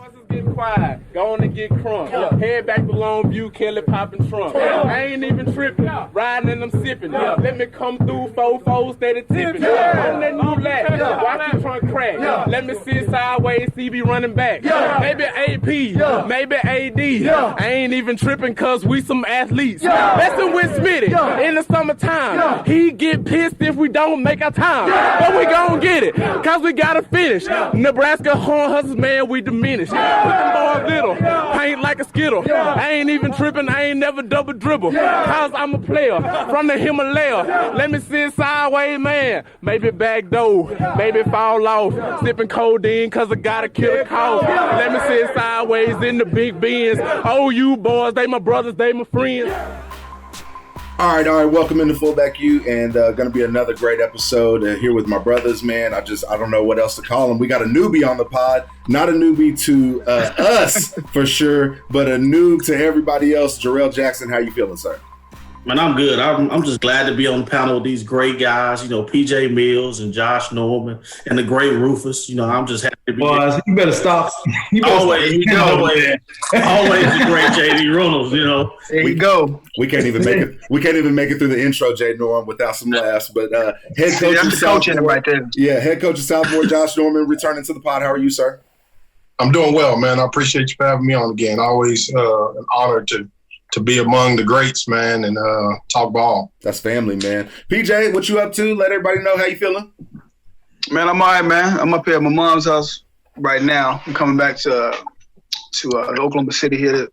Boys is getting quiet. Go on and get crunk. Head back to Longview, Kelly popping trunk. I ain't even tripping. Riding and I'm sipping. Let me come through, 4-4, steady tipping. On that new lap. Watch the trunk crack. Let me sit sideways, CB running back. Maybe AP, maybe AD. I ain't even tripping cause we some athletes. Messing with Smitty in the summertime. He get pissed if we don't make our time. But we gon' get it, cause we gotta finish. Nebraska Horn Hustlers, man, we diminished. Put them boys little, paint like a skittle. I ain't even tripping, I ain't never double dribble. Cause I'm a player from the Himalaya. Let me sit sideways, man. Maybe back door, maybe fall off. Sipping codeine cause I gotta kill a cough. Let me sit sideways in the big Benz. Oh, you boys, they my brothers, they my friends. All right. Welcome into Fullback U, and going to be another great episode here with my brothers, man. I don't know what else to call them. We got a newbie on the pod, not a newbie to us for sure, but a noob to everybody else. Jarrail Jackson, how you feeling, sir? Man, I'm good. I'm just glad to be on the panel with these great guys, PJ Mills and Josh Norman and the great Rufus. I'm just happy to be here. You better stop. Always the great JD Runnels, There you go. We can't even make it. We can't even make it through the intro, J. Norm, without some laughs. But head coach that's of the coach in it Southmore, right there. Yeah, head coach of Southmore, Josh Norman, returning to the pod. How are you, sir? I'm doing well, man. I appreciate you for having me on again. Always an honor to be among the greats, man, and talk ball. That's family, man. PJ, what you up to? Let everybody know how you feeling. Man, I'm all right, man. I'm up here at my mom's house right now. I'm coming back to Oklahoma City here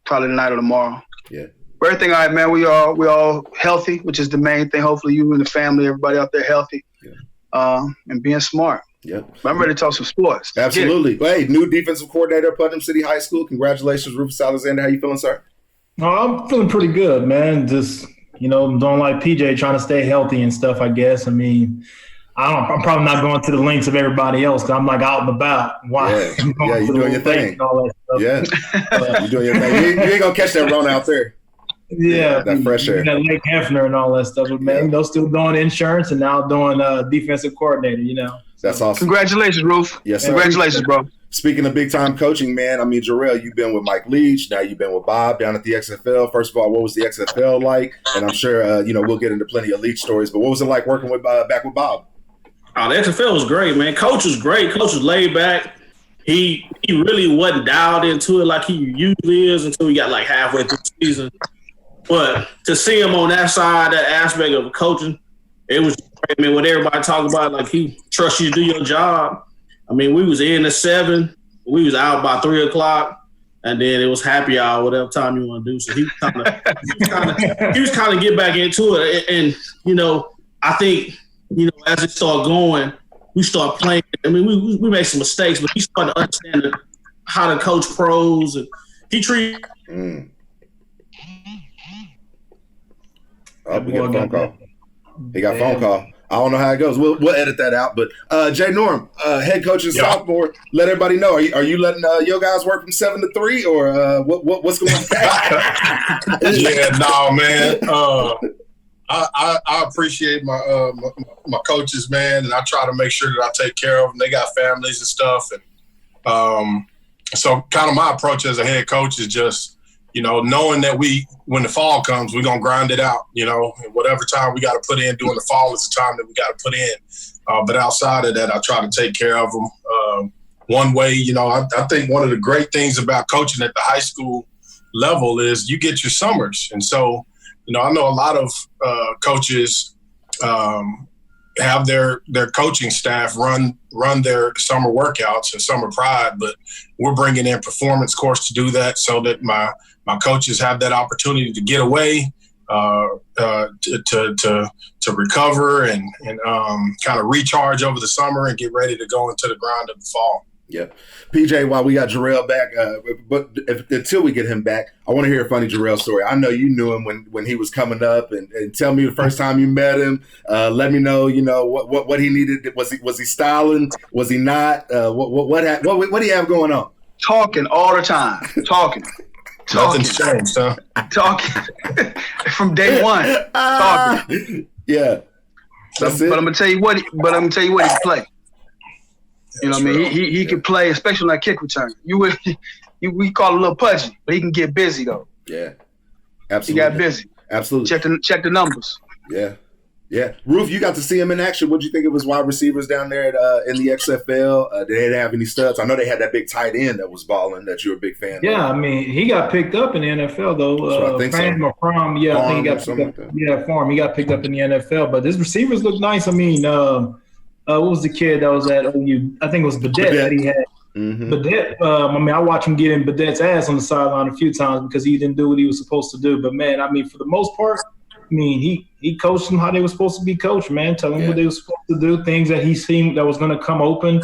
probably tonight or tomorrow. Yeah. Everything all right, man. We all healthy, which is the main thing. Hopefully you and the family, everybody out there healthy, and being smart. Yep. I'm ready to talk some sports. Absolutely. Hey, new defensive coordinator at Putnam City High School. Congratulations, Rufus Alexander. How you feeling, sir? Oh, I'm feeling pretty good, man. Just, don't like PJ trying to stay healthy and stuff, I guess. I mean, I'm probably not going to the lengths of everybody else because I'm like out and about. Yeah, you're doing your thing. And all that stuff. Yeah, you're doing your thing. You ain't going to catch that run out there. Yeah, that fresh air. That Lake Hefner and all that stuff. But, man, still doing insurance and now doing defensive coordinator, That's awesome. Congratulations, Roof. Yes, sir. Congratulations, bro. Speaking of big-time coaching, man, I mean, Jarrail, you've been with Mike Leach. Now you've been with Bob down at the XFL. First of all, what was the XFL like? And I'm sure, we'll get into plenty of Leach stories. But what was it like working with back with Bob? Oh, the XFL was great, man. Coach was great. Coach was laid back. He really wasn't dialed into it like he usually is until we got like halfway through the season. But to see him on that side, that aspect of coaching, it was great. I mean, what everybody talk about, like he trusts you to do your job. I mean, we was in at 7. We was out by 3 o'clock, and then it was happy hour, whatever time you want to do. So he was kind of get back into it. And I think as it started going, we started playing. I mean, we made some mistakes, but he started to understand how to coach pros, and he treated. Oh, we got a phone call. He got a phone call. I don't know how it goes. We'll edit that out. But Jay Norm, head coach of sophomore, let everybody know. Are you letting your guys work from 7 to 3, or what's going on? Yeah, no, man. I appreciate my coaches, man, and I try to make sure that I take care of them. They got families and stuff, and so kind of my approach as a head coach is just, knowing that when the fall comes, we're going to grind it out, and whatever time we got to put in during the fall is the time that we got to put in. But outside of that, I try to take care of them. One way, I think one of the great things about coaching at the high school level is you get your summers. And so, I know a lot of coaches have their coaching staff run their summer workouts and summer pride, but we're bringing in performance course to do that so that my coaches have that opportunity to get away, to recover and kind of recharge over the summer and get ready to go into the grind of the fall. Yeah. PJ, while we got Jarrail back, but until we get him back, I want to hear a funny Jarrail story. I know you knew him when he was coming up, and tell me the first time you met him. Let me know, what he needed. Was he styling? Was he not? What do you have going on? Talking all the time. Talking. Nothing's changed, huh? Talking from day one. Talking. Yeah. That's it. But I'm gonna tell you what. He play. You know what I mean? He can play, especially on that kick return. We call it a little pudgy, but he can get busy though. Yeah, absolutely. He got busy. Absolutely. Check the numbers. Yeah. Yeah. Roof, you got to see him in action. What did you think of his wide receivers down there in the XFL? Did they have any studs? I know they had that big tight end that was balling that you're a big fan of. Yeah, I mean, he got picked up in the NFL, though. I think Farm, so. Yeah, I think he got picked up. Yeah, Farm. He got picked up in the NFL. But his receivers look nice. I mean, what was the kid that was at OU? I think it was Badette that he had. Mm-hmm. Badette, I mean, I watched him get in Badette's ass on the sideline a few times because he didn't do what he was supposed to do. But, man, I mean, for the most part, I mean, he coached them how they were supposed to be coached, man. Telling them what they were supposed to do, things that he seen that was going to come open.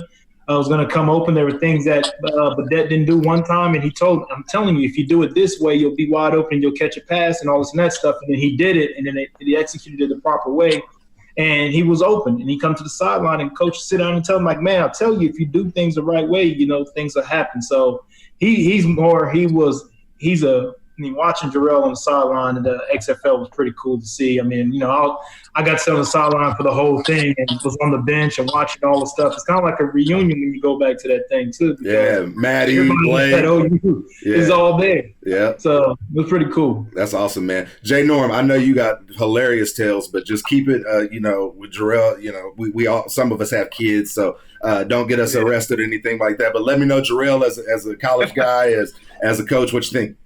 There were things that Badette didn't do one time, and I'm telling you, if you do it this way, you'll be wide open, you'll catch a pass, and all this and that stuff. And then he did it, and then he executed it the proper way, and he was open. And he come to the sideline, and coach sit down and tell him, like, man, I'll tell you, if you do things the right way, you know, things will happen. So watching Jarrail on the sideline in the XFL was pretty cool to see. I mean, you know, I got to sit on the sideline for the whole thing and was on the bench and watching all the stuff. It's kind of like a reunion when you go back to that thing, too. Yeah, Maddie, Blake. Is all there. Yeah. So it was pretty cool. That's awesome, man. Jay Norm, I know you got hilarious tales, but just keep it, you know, with Jarrail, you know, we all, some of us have kids, so don't get us arrested or anything like that. But let me know, Jarrail, as a college guy, as a coach, what you think?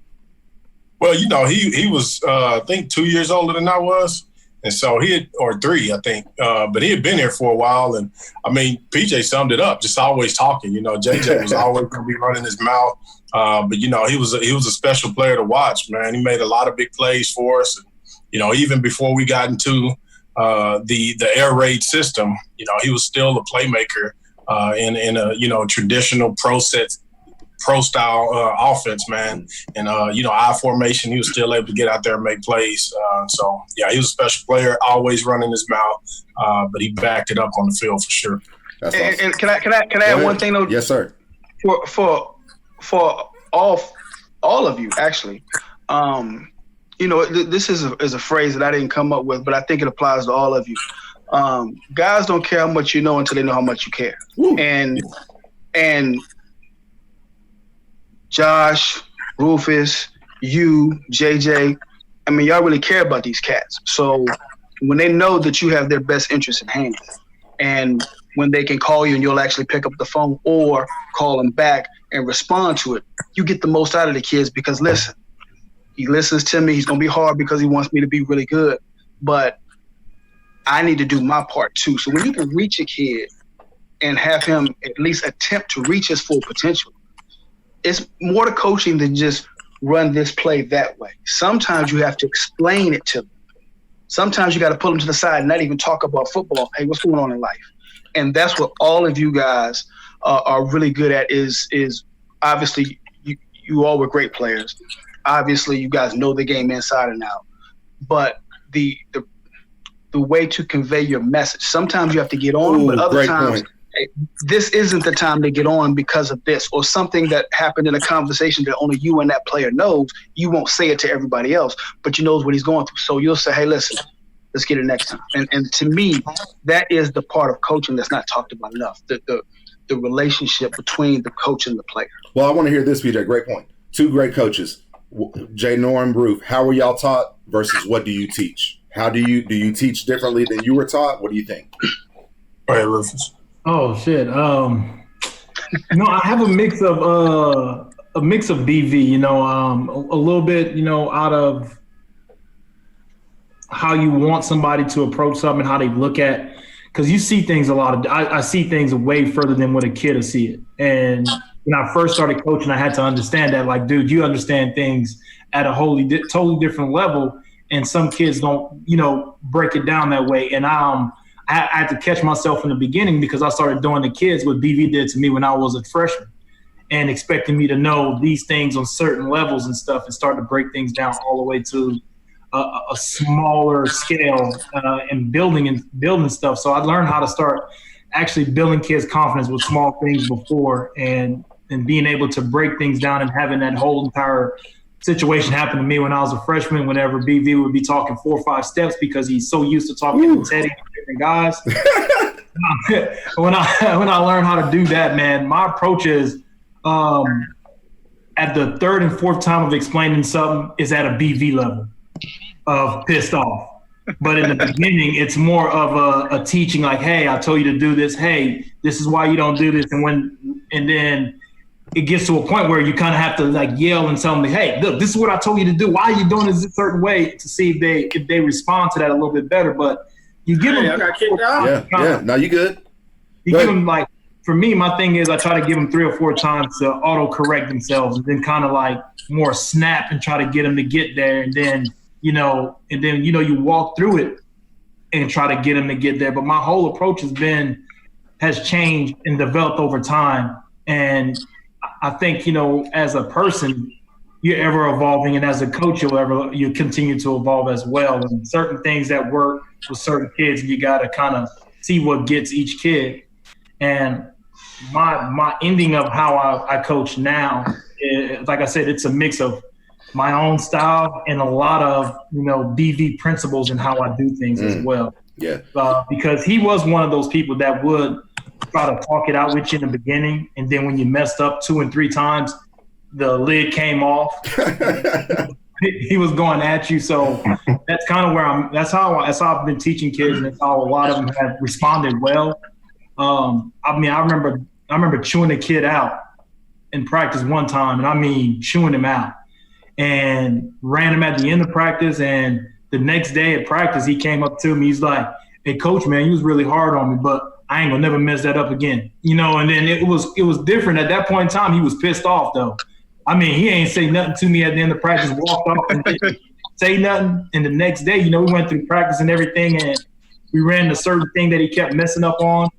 Well, you know, he was, I think, 2 years older than I was. And so or 3, I think. But he had been here for a while. And, I mean, PJ summed it up, just always talking. You know, JJ was always going to be running his mouth. But, you know, he was a special player to watch, man. He made a lot of big plays for us. And, you know, even before we got into the air raid system, you know, he was still a playmaker in a, you know, traditional pro-style offense, man. And, you know, I formation, he was still able to get out there and make plays. So, yeah, he was a special player, always running his mouth, but he backed it up on the field for sure. That's awesome. And can I add one thing, though? Yes, sir. For all of you, actually, you know, this is a phrase that I didn't come up with, but I think it applies to all of you. Guys don't care how much you know until they know how much you care. Ooh. And Josh, Rufus, you, JJ, I mean, y'all really care about these cats. So when they know that you have their best interest in hand, and when they can call you and you'll actually pick up the phone or call them back and respond to it, you get the most out of the kids because, listen, he listens to me. He's going to be hard because he wants me to be really good. But I need to do my part too. So when you can reach a kid and have him at least attempt to reach his full potential, it's more to coaching than just run this play that way. Sometimes you have to explain it to them. Sometimes you got to pull them to the side and not even talk about football. Hey, what's going on in life? And that's what all of you guys are really good at is obviously you all were great players. Obviously, you guys know the game inside and out. But the way to convey your message, sometimes you have to get on, but other times – hey, this isn't the time to get on because of this, or something that happened in a conversation that only you and that player knows. You won't say it to everybody else, but you knows what he's going through. So you'll say, hey, listen, let's get it next time. And to me, that is the part of coaching that's not talked about enough, the relationship between the coach and the player. Well, I want to hear this, PJ. Great point. 2 great coaches, Jay Norm, Roof. How were y'all taught versus what do you teach? How do you teach differently than you were taught? What do you think? All right, Rufus. Oh shit! You know, I have a mix of BV. You know, a little bit. You know, out of how you want somebody to approach something, how they look at, because you see things a lot of. I see things way further than what a kid will see it. And when I first started coaching, I had to understand that, like, dude, you understand things at a totally different level, and some kids don't, you know, break it down that way. And I had to catch myself in the beginning because I started doing the kids what BV did to me when I was a freshman and expecting me to know these things on certain levels and stuff and start to break things down all the way to a smaller scale and building stuff. So I learned how to start actually building kids' confidence with small things before and being able to break things down and having that whole entire situation happened to me when I was a freshman. Whenever BV would be talking 4 or 5 steps because he's so used to talking to Teddy and different guys. when I learned how to do that, man, my approach is at the third and fourth time of explaining something is at a BV level of pissed off. But in the beginning, it's more of a teaching, like, hey, I told you to do this. Hey, this is why you don't do this. And then it gets to a point where you kind of have to like yell and tell them, hey, look, this is what I told you to do. Why are you doing this a certain way, to see if they respond to that a little bit better. But you give them. I got kicked out. Yeah. No, you good. You give them, like, for me, my thing is I try to give them 3 or 4 times to auto-correct themselves, and then kind of like more snap and try to get them to get there. And then, you walk through it and try to get them to get there. But my whole approach has changed and developed over time. And I think, as a person, you're ever evolving, and as a coach, you continue to evolve as well. And certain things that work with certain kids, you got to kind of see what gets each kid. And my ending of how I coach now, like I said, it's a mix of my own style and a lot of, BV principles in how I do things as well. Yeah. Because he was one of those people that would try to talk it out with you in the beginning, and then when you messed up 2 and 3 times, the lid came off. He was going at you. So that's kind of where that's how I've been teaching kids, and that's how a lot of them have responded well. I remember chewing a kid out in practice one time, and chewing him out, and ran him at the end of practice. And the next day at practice, he came up to me. He's like, hey, coach, man, you was really hard on me, but I ain't gonna never mess that up again. And then it was different. At that point in time, he was pissed off though. He ain't say nothing to me at the end of practice, walked off and didn't say nothing. And the next day, we went through practice and everything, and we ran a certain thing that he kept messing up on.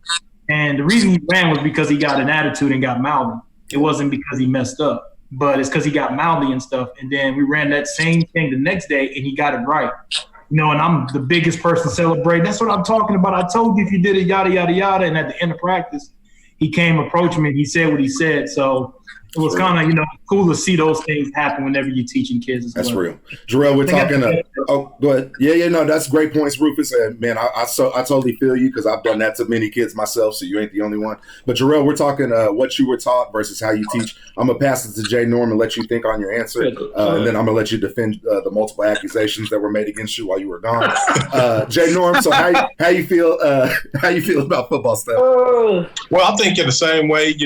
And the reason he ran was because he got an attitude and got mouthy. It wasn't because he messed up, but it's because he got mouthy and stuff. And then we ran that same thing the next day, and he got it right. And I'm the biggest person celebrating. That's what I'm talking about. I told you if you did it, yada, yada, yada. And at the end of practice, he came, approached me, and he said what he said. So it was kind of, cool to see those things happen whenever you're teaching kids as well. That's real. Jarrail, we're talking go ahead. Yeah, no, that's great points, Rufus. And man, I totally feel you, because I've done that to many kids myself, so you ain't the only one. But Jarrail, we're talking what you were taught versus how you teach. I'm going to pass it to Jay Norm and let you think on your answer. And then I'm going to let you defend the multiple accusations that were made against you while you were gone. Jay Norm, so how you feel about football stuff? Well, I'm thinking the same way.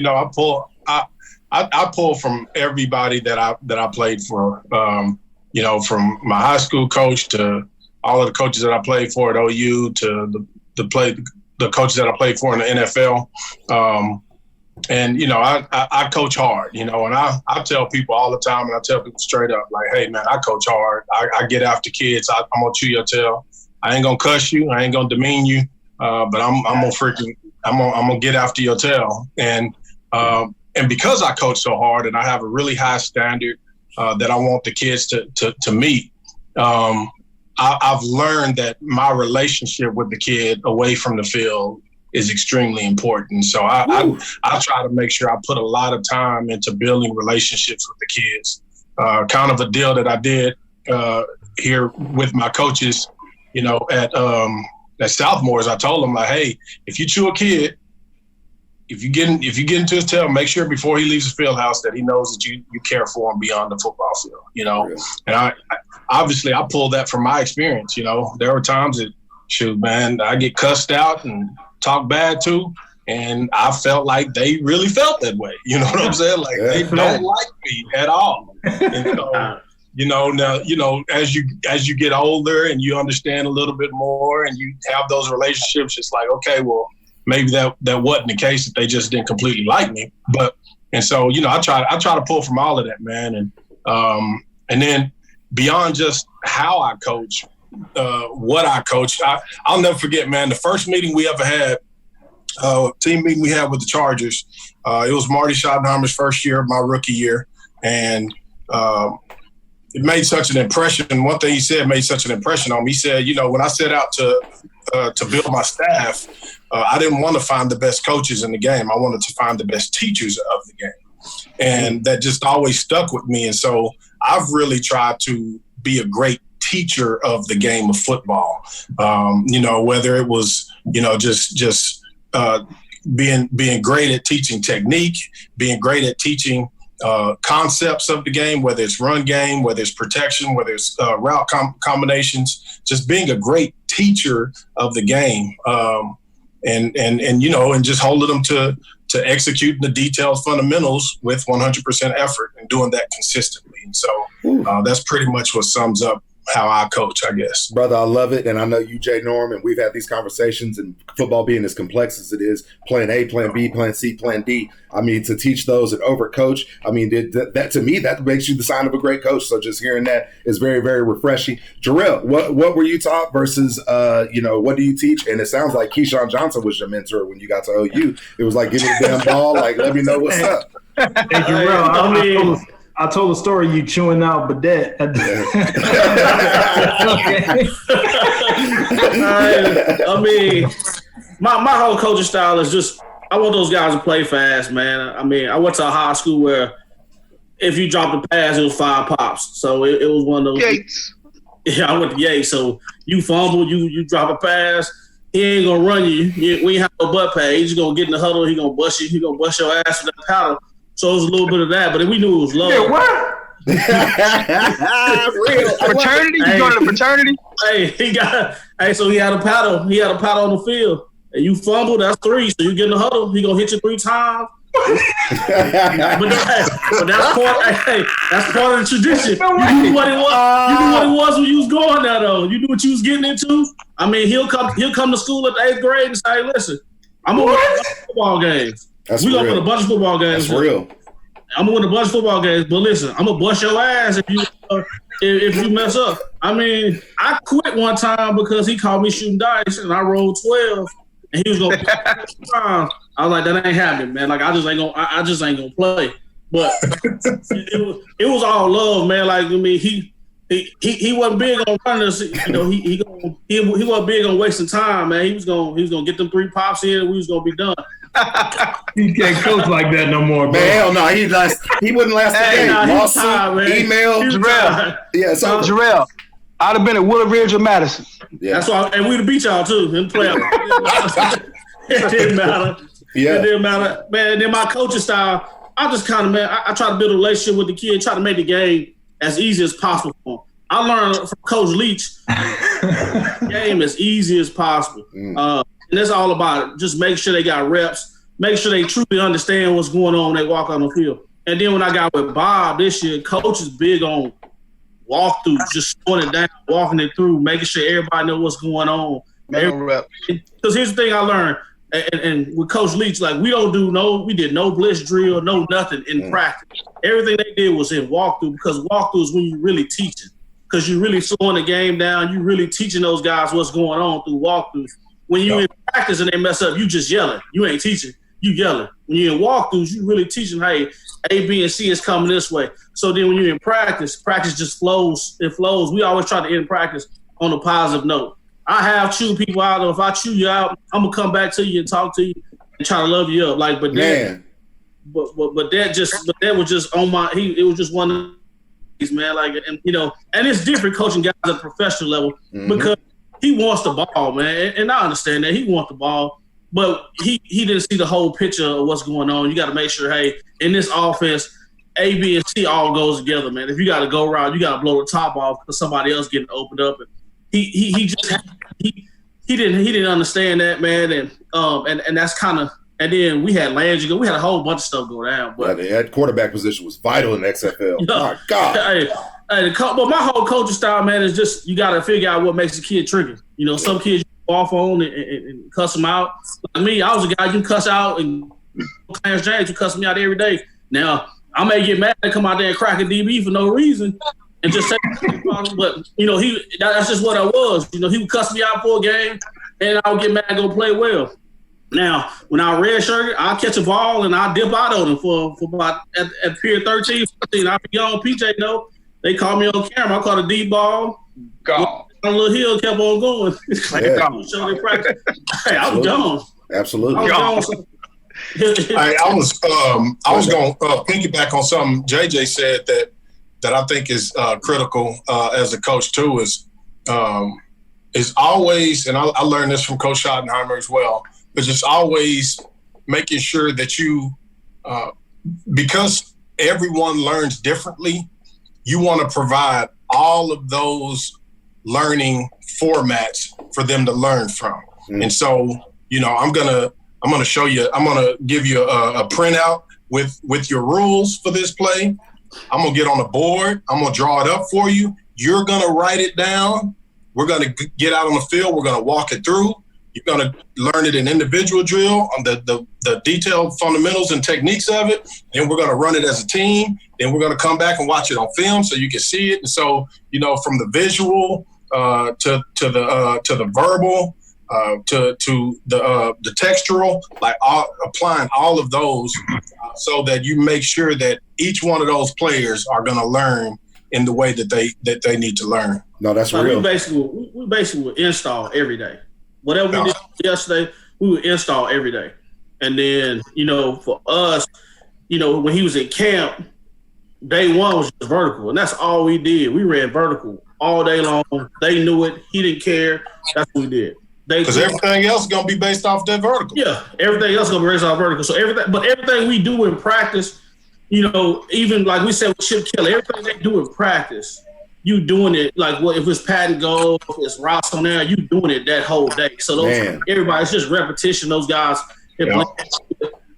I pull from everybody that I played for, from my high school coach to all of the coaches that I played for at OU to the coaches that I played for in the NFL. I coach hard, and I tell people all the time, and I tell people straight up, like, hey, man, I coach hard. I get after kids. I'm going to chew your tail. I ain't going to cuss you. I ain't going to demean you. But I'm going to get after your tail. And because I coach so hard and I have a really high standard that I want the kids to meet, I've learned that my relationship with the kid away from the field is extremely important. So I try to make sure I put a lot of time into building relationships with the kids. Kind of a deal that I did here with my coaches, at Southmore's. I told them, like, hey, if you chew a kid, if you get into his tail, make sure before he leaves the field house that he knows that you care for him beyond the football field, Yeah. And I obviously pulled that from my experience, There were times that, shoot, man, I get cussed out and talked bad to, and I felt like they really felt that way. You know what I'm saying? Like, they don't like me at all. And so, now, as you get older and you understand a little bit more and you have those relationships, it's like, okay, well, maybe that wasn't the case, that they just didn't completely like me. And so, I try to pull from all of that, man. And then beyond just how I coach, what I coach, I'll never forget, man, the first meeting we ever had, team meeting we had with the Chargers, it was Marty Schottenheimer's first year, my rookie year. And it made such an impression. One thing he said made such an impression on me. He said, when I set out to build my staff, I didn't want to find the best coaches in the game. I wanted to find the best teachers of the game. And that just always stuck with me. And so I've really tried to be a great teacher of the game of football. Whether it was, just being great at teaching technique, being great at teaching concepts of the game, whether it's run game, whether it's protection, whether it's route combinations, just being a great teacher of the game, and just holding them to executing the detailed fundamentals with 100% effort and doing that consistently. And so that's pretty much what sums up how I coach, I guess. Brother, I love it. And I know you, Jay Norm, and we've had these conversations, and football being as complex as it is, plan A, plan B, plan C, plan D. I mean, to teach those and overcoach, I mean, that to me, that makes you the sign of a great coach. So just hearing that is very, very refreshing. Jarrail, what were you taught versus, what do you teach? And it sounds like Keyshawn Johnson was your mentor when you got to OU. It was like, give me the damn ball, like, let me know what's up. Hey, Jarrail, I told a story you chewing out bidet. I mean, my whole coaching style is just, I want those guys to play fast, man. I mean, I went to a high school where if you dropped a pass, it was 5 pops. So it was one of those. Yates. Yeah, I went to Yates. So you fumble, you drop a pass, he ain't going to run you. We ain't have no butt pay. He's just going to get in the huddle. He going to bust you. He going to bust your ass with that paddle. So it was a little bit of that, but we knew it was love. Yeah, what? Real. Fraternity? You going to the fraternity? So he had a paddle. He had a paddle on the field. And you fumble, that's 3. So you get in the huddle, he gonna hit you 3 times. but that's part of the tradition. You knew what it was. You knew what it was when you was going there, though. You knew what you was getting into. I mean, he'll come to school at the 8th grade and say, "Listen, I'm gonna win a bunch of football games. We're gonna win a bunch of football games. That's real. I'm gonna win a bunch of football games, but listen, I'm gonna bust your ass if you mess up." I mean, I quit one time because he called me shooting dice and I rolled 12. And he was gonna I was like, that ain't happening, man. Like I just ain't gonna play. But it was all love, man. Like I mean, he wasn't big on running us. He wasn't big on wasting time, man. He was gonna get them 3 pops in and we was gonna be done. You can't coach like that no more, bro. Man, hell no, he wouldn't last the game. Lawsuit, email, Jarrail. Yeah, so Jarrail, I'd have been at Willard Ridge or Madison. Yeah. That's why, and we'd have beat y'all too in the playoffs. It didn't matter. Yeah. It didn't matter, man. And then my coaching style, I just kind of, man, I try to build a relationship with the kid, try to make the game as easy as possible for him. I learned from Coach Leach, game as easy as possible. And that's all about it. Just make sure they got reps, make sure they truly understand what's going on when they walk on the field. And then when I got with Bob this year, Coach is big on walkthrough, just slowing it down, walking it through, making sure everybody knows what's going on. Because here's the thing I learned, and with Coach Leach, like we did no blitz drill, no nothing in practice. Everything they did was in walkthrough, because walkthrough is when you really teaching, because you're really slowing the game down, you really teaching those guys what's going on through walkthroughs. When you in practice and they mess up, you just yelling. You ain't teaching, you yelling. When you're in walkthroughs, you really teaching, hey, A, B, and C is coming this way. So then when you're in practice just flows. It flows. We always try to end practice on a positive note. I have chewed people out. If I chew you out, I'm gonna come back to you and talk to you and try to love you up. Like, but that, but that was just on my. It was just one of these, man. Like, and it's different coaching guys at the professional level because he wants the ball, man, and I understand that he wants the ball, but he didn't see the whole picture of what's going on. You got to make sure, hey, in this offense, A, B, and C all goes together, man. If you got to go around, you got to blow the top off because somebody else getting opened up. And he didn't understand that, man, and that's kind of. And then we had Landry. We had a whole bunch of stuff go down. But that quarterback position was vital in the XFL. My God. But my whole coaching style, man, is just you got to figure out what makes a kid trigger. Some kids you go off on and cuss them out. Like me, I was a guy you can cuss out, and Clarence James, you cuss me out every day. Now, I may get mad and come out there and crack a DB for no reason and just say, but, that's just what I was. He would cuss me out for a game, and I would get mad and go play well. Now, when I redshirted, I'll catch a ball and I'll dip out on him for about at period 13, 14. I'll be gone. PJ, they called me on camera. I caught a deep ball. Gone. On a little hill, kept on going. I was gone. Absolutely. I was going to piggyback on something JJ said that I think is critical as a coach too is always, and I learned this from Coach Schottenheimer as well, but just always making sure that you, because everyone learns differently, you want to provide all of those learning formats for them to learn from. And so, I'm gonna show you. I'm gonna give you a printout with your rules for this play. I'm gonna get on the board. I'm gonna draw it up for you. You're gonna write it down. We're gonna get out on the field. We're gonna walk it through. You're gonna learn it in individual drill on the detailed fundamentals and techniques of it. Then we're gonna run it as a team. Then we're gonna come back and watch it on film so you can see it. And so, from the visual to the verbal. To the textural, like applying all of those so that you make sure that each one of those players are going to learn in the way that they need to learn. No, that's real. We basically would install every day. Whatever we did yesterday, we would install every day. And then, for us, when he was in camp, day one was just vertical, and that's all we did. We ran vertical all day long. They knew it. He didn't care. That's what we did. Because everything else is going to be based off that vertical. Yeah, everything else is going to be based off vertical. So everything we do in practice, even like we said with Chip Kelly, everything they do in practice, you doing it like if it's pat and go, if it's routes on there, you doing it that whole day. So everybody's just repetition. Those guys, So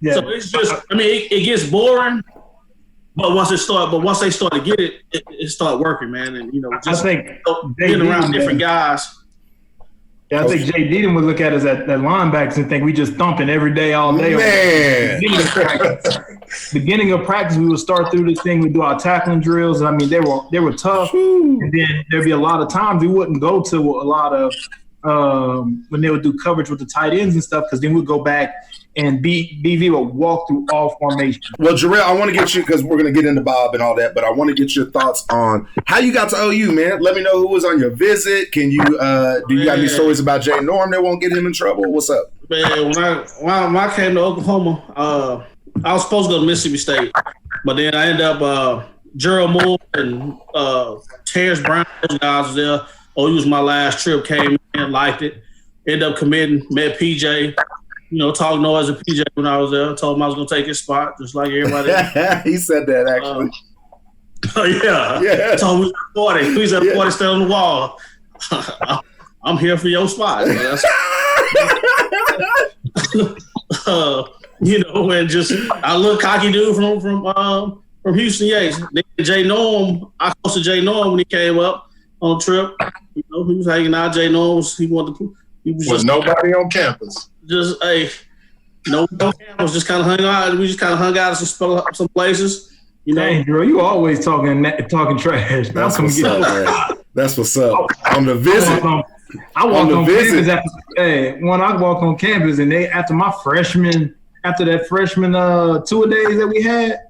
it's just, it gets boring. But once they start to get it, it start working, man. And just I think being around different guys. Yeah, I think JD would look at us at linebackers and think we just thumping every day, all day. Man. Beginning of practice, we would start through this thing. We do our tackling drills. And they were tough. And then there'd be a lot of times we wouldn't go to a lot of when they would do coverage with the tight ends and stuff, because then we'd go back and BV will walk through all formations. Well, Jarrail, I want to get you, because we're going to get into Bob and all that, but I want to get your thoughts on how you got to OU, man. Let me know who was on your visit. Can you do you got any stories about Jay Norm that won't get him in trouble? What's up? Man, when I came to Oklahoma, I was supposed to go to Mississippi State, but then I ended up Jarrail Moore and Terrence Brown, those guys was there. OU was my last trip, came in, liked it. Ended up committing, met PJ. Talk noise to PJ when I was there. Told him I was going to take his spot, just like everybody else. He said that, actually. Yeah. Told him he's at 40, stay on the wall. I'm here for your spot. And just a little cocky dude from Houston Yates. Then Jay Norm, I hosted Jay Norm when he came up on the trip. He was hanging out. Jay Norm was nobody on campus. Just no campus. Just kind of hung out. We just kind of hung out at some places. Hey, Drew, you always talking trash. That's what's up, man. That's what's up. On the visit. I walked on campus when I walked on campus, and after that freshman two-a-days that we had,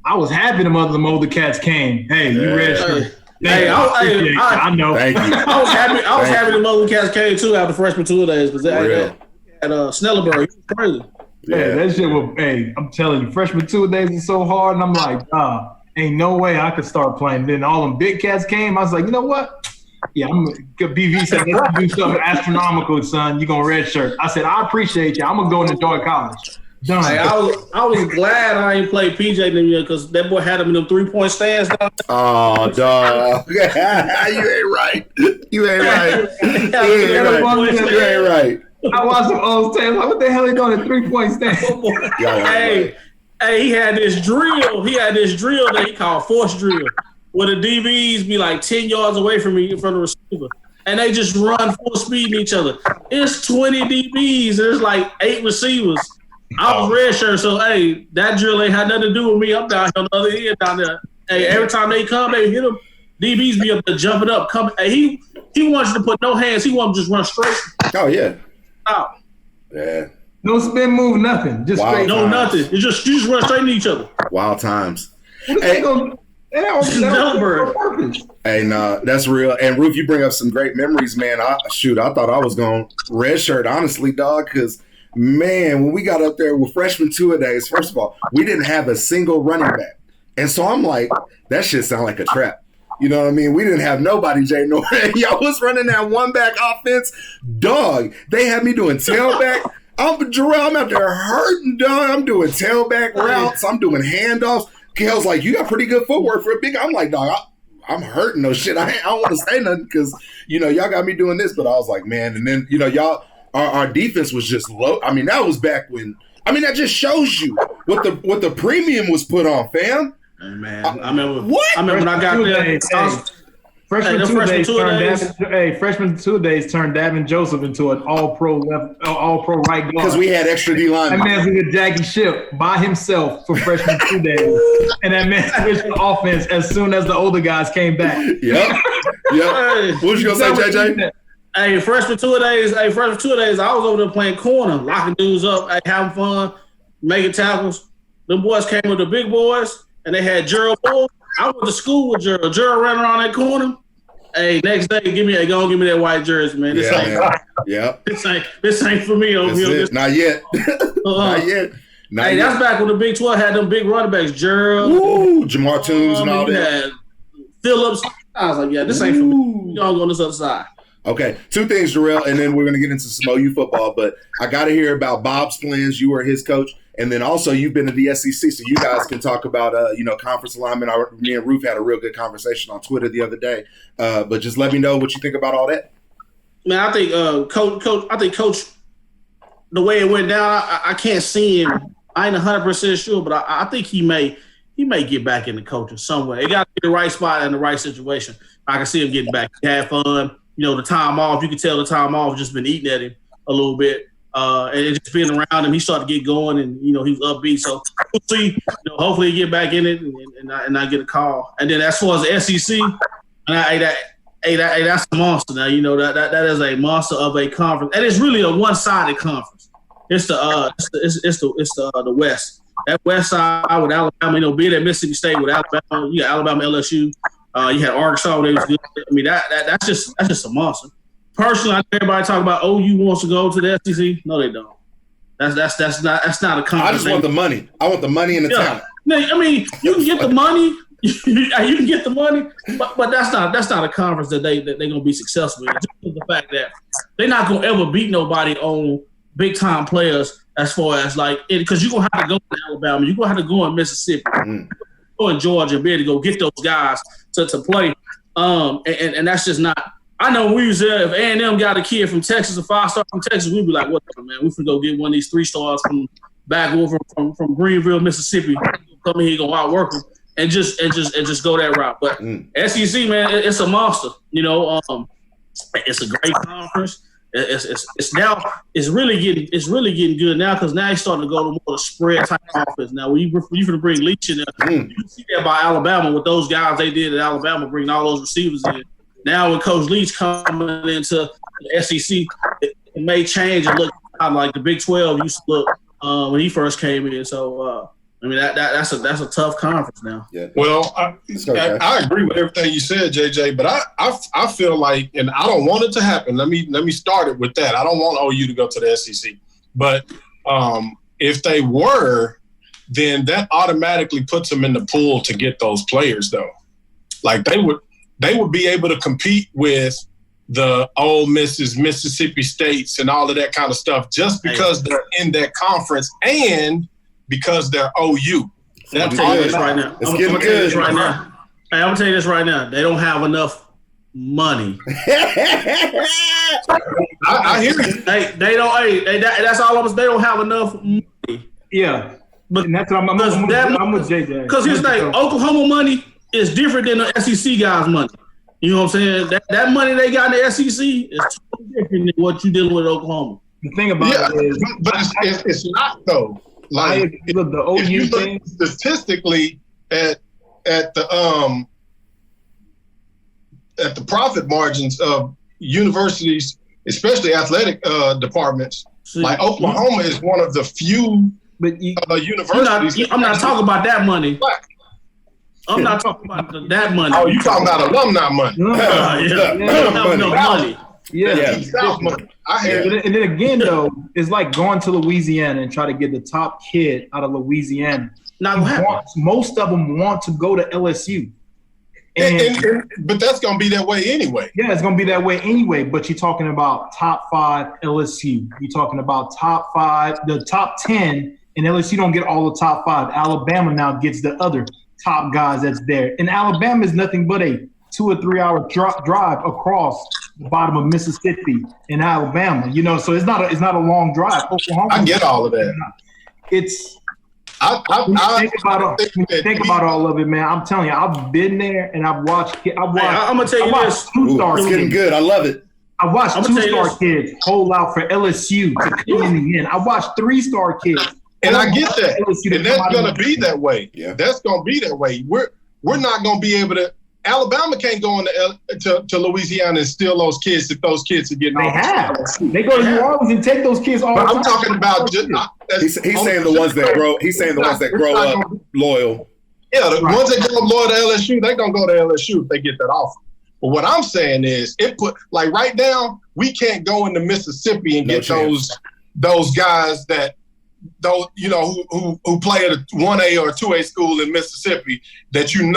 I was happy them older cats came. Hey, you redshirt. I know. Thank you. I was happy the older cats came too after freshman two-a-days, because at Snellenberg, he was crazy. Yeah, that shit was. Hey, I'm telling you, freshman two-a-days is so hard, and I'm like, ain't no way I could start playing. Then all them big cats came. I was like, you know what? Yeah, BV said, let's do something astronomical, son. You're going to redshirt. I said, I appreciate you. I'm going to go and enjoy college. Done. Hey, I was glad I ain't played PJ them year, because that boy had him in them 3-point stands down there. Oh, dog. You ain't right. You ain't right. I watched some old tapes. Like, what the hell are you doing at 3-point stand? Hey, he had this drill. That he called force drill, where the DBs be like 10 yards away from me from the receiver, and they just run full speed in each other. It's 20 DBs. There's like 8 receivers. I was redshirt, so hey, that drill ain't had nothing to do with me. I'm down here on the other end down there. Hey, every time they come, they hit them. DBs be up there jumping up, coming. Hey, he wants you to put no hands. He wants to just run straight. Oh yeah. Out. Yeah. No spin move, nothing. Just Wild straight. No, times. nothing. You just run straight into each other. Wild times. Hey, Hey, nah, that's real. And Roof, you bring up some great memories, man. I thought I was going redshirt, honestly, dog, because man, when we got up there with freshman two-a-days, first of all, we didn't have a single running back. And so I'm like, that shit sound like a trap. You know what I mean? We didn't have nobody, Jay Norman. Y'all was running that one-back offense. Dog, they had me doing tailback. Jarrail, I'm out there hurting, dog. I'm doing tailback routes. I'm doing handoffs. Kel's like, you got pretty good footwork for a big. I'm like, dog, I'm hurting no shit. I don't want to say nothing because, y'all got me doing this. But I was like, man. And then, y'all, our defense was just low. I mean, that was back when. I mean, that just shows you what the premium was put on, fam. Hey, man, I remember. What? I remember when I got there. Freshman two days turned Davin Joseph into an all-pro right guard. Because we had extra D line. That man's with Jackie Ship by himself for freshman 2 days, and that man switched the offense as soon as the older guys came back. Yep. What was you gonna say, JJ? Hey, freshman 2 days. I was over there playing corner, locking dudes up, having fun, making tackles. Them boys came with the big boys, and they had Jarrail Bull. I went to school with Jarrail. Jarrail ran around that corner. Hey, next day, give me that white jersey, man. This ain't for me over here. Not yet. Not yet. That's back when the Big 12 had them big running backs, Jarrail, Jamar Toombs, and all that. Had Phillips. I was like, yeah, this ain't for me. Y'all go on this other side. Okay, 2 things, Jarrail, and then we're going to get into some OU football. But I got to hear about Bob's plans. You were his coach. And then also you've been to the SEC, so you guys can talk about, conference alignment. Me and Ruf had a real good conversation on Twitter the other day. But just let me know what you think about all that. Man, I think Coach, the way it went down, I can't see him. I ain't 100% sure, but I think he may get back into coaching somewhere. It got to be the right spot and the right situation. I can see him getting back. He had fun. The time off, you can tell the time off just been eating at him a little bit. And just being around him, he started to get going, and he was upbeat. So we'll see. Hopefully, he get back in it, and I get a call. And then as far as the SEC, that's a monster. Now that is a monster of a conference, and it's really a one-sided conference. It's the West. That West side with Alabama, being at Mississippi State with Alabama, you got Alabama, LSU. You had Arkansas. They was good. I mean, that's just a monster. Personally, I know everybody talk about OU wants to go to the SEC. No, they don't. That's not a conference. I just want the money. I want the money and the talent. I mean, you can get the money. You can get the money, but that's not a conference that they're gonna be successful in. Just the fact that they're not gonna ever beat nobody on big time players as far as because you're gonna have to go to Alabama, you're gonna have to go in Mississippi, go in Georgia, and be able to go get those guys to play. And that's just not. I know when we was there, if A&M got a kid from Texas, a 5-star from Texas, we'd be like, what the man? We finna go get one of these 3-stars from back over from Greenville, Mississippi. Come in here, go outwork them, and just go that route. But SEC, man, it's a monster. It's a great conference. It's really getting good now because now he's starting to go to more spread type offense. Now when you finna bring Leach in there, you can see that by Alabama with those guys they did at Alabama, bringing all those receivers in. Now with Coach Leach coming into the SEC, it may change and look like the Big 12 used to look when he first came in. So that's a tough conference now. Yeah. Well, I agree with everything you said, JJ. But I feel like, and I don't want it to happen. Let me start it with that. I don't want OU to go to the SEC. But if they were, then that automatically puts them in the pool to get those players, though. Like they would be able to compete with the Ole Misses, Mississippi States, and all of that kind of stuff just because they're in that conference and because they're OU. I'm gonna tell you this right now. I'm gonna tell you this right now. They don't have enough money. I hear you. They don't. That's all of us. They don't have enough money. Yeah, but and that's what I'm with JJ. Because here's the thing: Oklahoma money is different than the SEC guys' money. You know what I'm saying? That money they got in the SEC is totally different than what you're dealing with Oklahoma. The thing about it is, but it's not though. Like look, the OU thing statistically at the profit margins of universities, especially athletic departments. Like Oklahoma is one of the few universities. I'm not talking about that money. I'm not talking about that money. Oh, you talking about alumni money? Money. Yeah. I hear it. And then again, though, it's like going to Louisiana and try to get the top kid out of Louisiana. Most of them want to go to LSU. But that's going to be that way anyway. Yeah, it's going to be that way anyway. But you're talking about top 5 LSU. You're talking about top 5, the top 10, and LSU don't get all the top 5. Alabama now gets the other top guys that's there. And Alabama is nothing but a 2 or 3 hour drive across the bottom of Mississippi in Alabama. You know, so it's not a long drive. Oklahoma, I get all of that. It's think about all of it, man. I'm telling you, I've been there and I've watched. I'm gonna tell you this. 2-star it's getting good. I love it. I watched 2-star kids hold out for LSU to come in the end. I watched 3-star kids. And I get that. And that's going to be that way. Yeah. That's going to be that way. We're not going to be able to. Alabama can't go to Louisiana and steal those kids if those kids are getting They have. They go to New Orleans and take those kids all the time. I'm talking about just. He's saying the ones that grow. He's saying the ones that grow up loyal. Yeah, the ones that go loyal to LSU, they're going to go to LSU if they get that offer. But what I'm saying is, like right now, we can't go into Mississippi and get those guys that. Those who play at a 1A or a 2A school in Mississippi that you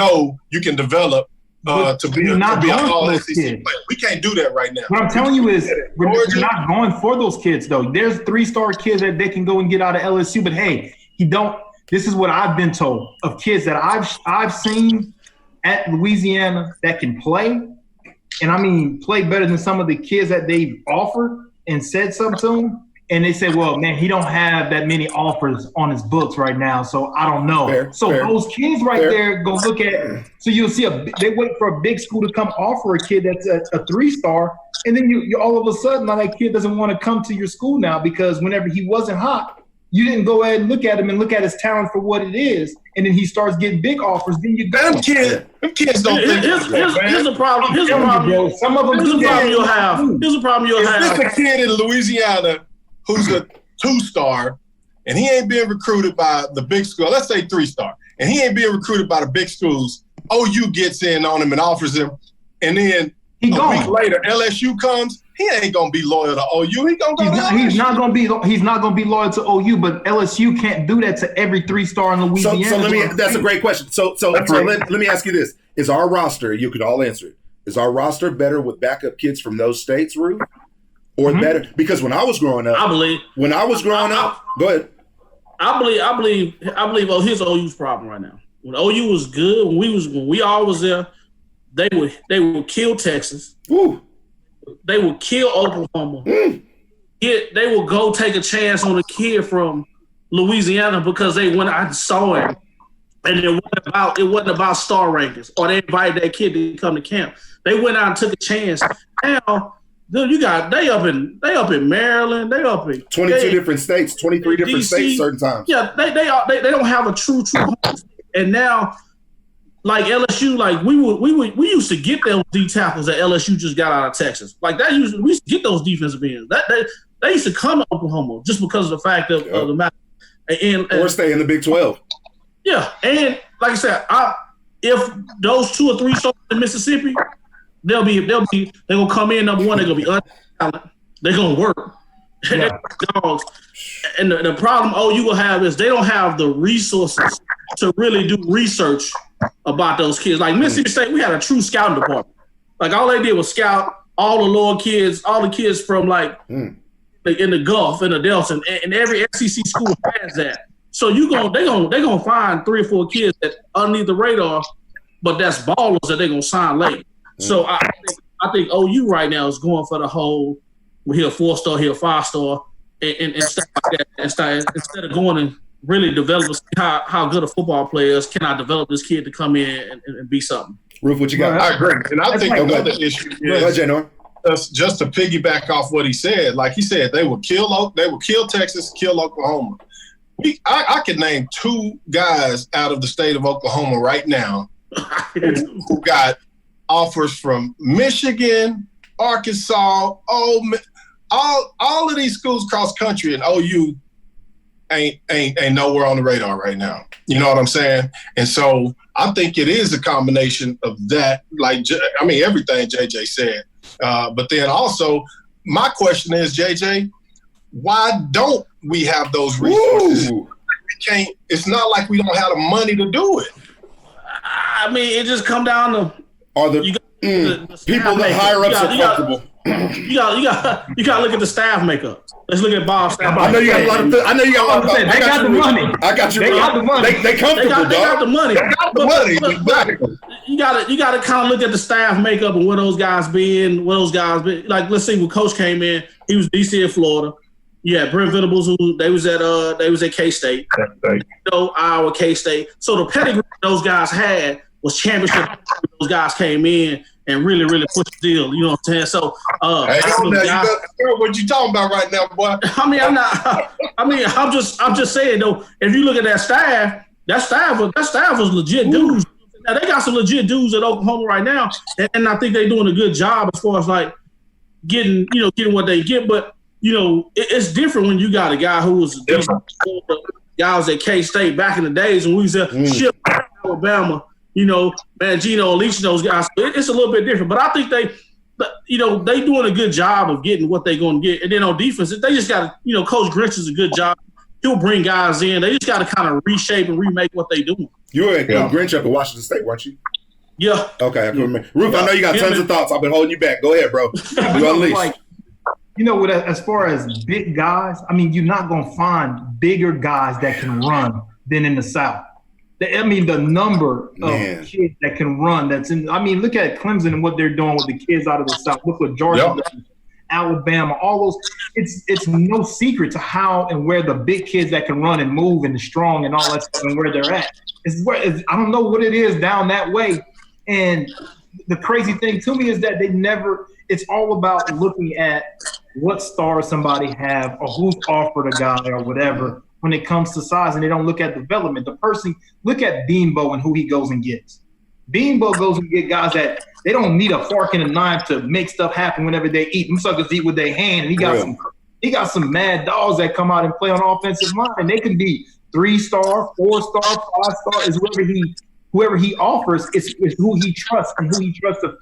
can develop to be an all SEC player. We can't do that right now. What I'm telling you is we're not going for those kids though. There's 3-star kids that they can go and get out of LSU, but hey, this is what I've been told of kids that I've seen at Louisiana that can play, and I mean play better than some of the kids that they've offered and said something to them. And they say, well, man, he don't have that many offers on his books right now, so I don't know. Those kids there go look at – so you'll see they wait for a big school to come offer a kid that's a 3-star, and then you all of a sudden that kid doesn't want to come to your school now because whenever he wasn't hot, you didn't go ahead and look at him and look at his talent for what it is, and then he starts getting big offers. Then you go. Them kids don't think here's the problem. Here's the problem. Some of them Here's the problem you'll have. Here's the problem you'll have. If there's a kid in Louisiana who's a 2-star, and he ain't being recruited by the big school, let's say 3-star, and he ain't being recruited by the big schools, OU gets in on him and offers him, and then a week later LSU comes, he ain't gonna be loyal to OU. He's not gonna be loyal to OU, but LSU can't do that to every 3-star in Louisiana. That's a great question. So let me ask you this. Is our roster, you could all answer it, is our roster better with backup kids from those states, Ruth? Or better, because when I was growing up, go ahead. I believe here's OU's problem right now. When OU was good, when we all was there, they would kill Texas. Woo. They would kill Oklahoma. They would go take a chance on a kid from Louisiana because I saw it, and it wasn't about star rankings or they invited that kid to come to camp. They went out and took a chance. Now. Dude, they up in Maryland. They up in 22 different states, 23 different states, certain times. Yeah, they don't have a true home. And now, like LSU, like we used to get those D tackles that LSU just got out of Texas. Like we used to get those defensive ends. They used to come to Oklahoma just because of the fact of the matter. Or stay in the Big 12. Yeah, and like I said, if those 2 or 3 stars in Mississippi. They're gonna come in number one. They're gonna be untalented. They're gonna work. Yeah. Dogs. And the problem OU will have is they don't have the resources to really do research about those kids. Like Mississippi State, we had a true scouting department. Like all they did was scout all the lower kids, all the kids from like in the Gulf and the Delta, and every SEC school has that. So they're gonna find 3 or 4 kids that underneath the radar, but that's ballers that they're gonna sign late. So I think OU right now is going for the whole he a 4-star, he a 5-star, and stuff like that. Instead of going and really develop how good a football player is, can I develop this kid to come in and be something? Roof, what you got? I agree, and I think another issue is just to piggyback off what he said. Like he said, they will kill Texas, kill Oklahoma. I could name 2 guys out of the state of Oklahoma right now who got offers from Michigan, Arkansas, all of these schools cross country, and OU ain't nowhere on the radar right now. You know what I'm saying? And so I think it is a combination of that. Like, I mean, everything JJ said. But then also, my question is, JJ, why don't we have those resources? Ooh. It's not like we don't have the money to do it. I mean, it just come down to are the people that higher ups are comfortable. You got to look at the staff makeup. Let's look at Bob's staff. I know you got a lot of. I know you got a lot of. They got the money. I got you. They got the money. They comfortable. They got the money. They got the money. Exactly. You got to kind of look at the staff makeup and where those guys been. Like, let's see, when Coach came in, he was DC in Florida. Yeah, Brent Venables, who they was at K-State. Iowa, K-State. So the pedigree those guys had was championship. Those guys came in and really pushed the deal. You know what I'm saying? So, hey, what you talking about right now, boy? I'm just saying though. If you look at that staff was legit dudes. Now they got some legit dudes at Oklahoma right now, and I think they're doing a good job as far as like getting what they get. But it's different when you got a guy who was different. Guys at K-State back in the days when we was at Alabama. Gino, Leach, those guys. It's a little bit different, but I think they doing a good job of getting what they're going to get. And then on defense, they just got to, Coach Grinch is a good job. He'll bring guys in. They just got to kind of reshape and remake what they doing. You were at Grinch up at Washington State, weren't you? Yeah. Okay. I can remember. Ruf, I know you got tons of thoughts. I've been holding you back. Go ahead, bro. You unleashed. As far as big guys, you're not going to find bigger guys that can run than in the South. The number of kids that can run that's in – look at Clemson and what they're doing with the kids out of the South. Look what Georgia does, Alabama, all those – it's no secret to how and where the big kids that can run and move and strong and all that stuff and where they're at. I don't know what it is down that way. And the crazy thing to me is that they never – it's all about looking at what stars somebody have or who's offered a guy or whatever – when it comes to size, and they don't look at development. The person, look at Beanbo and who he goes and gets. Beanbo goes and get guys that they don't need a fork and a knife to make stuff happen whenever they eat. Them suckers eat with their hand. And he got some mad dogs that come out and play on offensive line. And they can be 3-star, 4-star, 5-star. Is whoever he offers is who he trusts and who he trusts to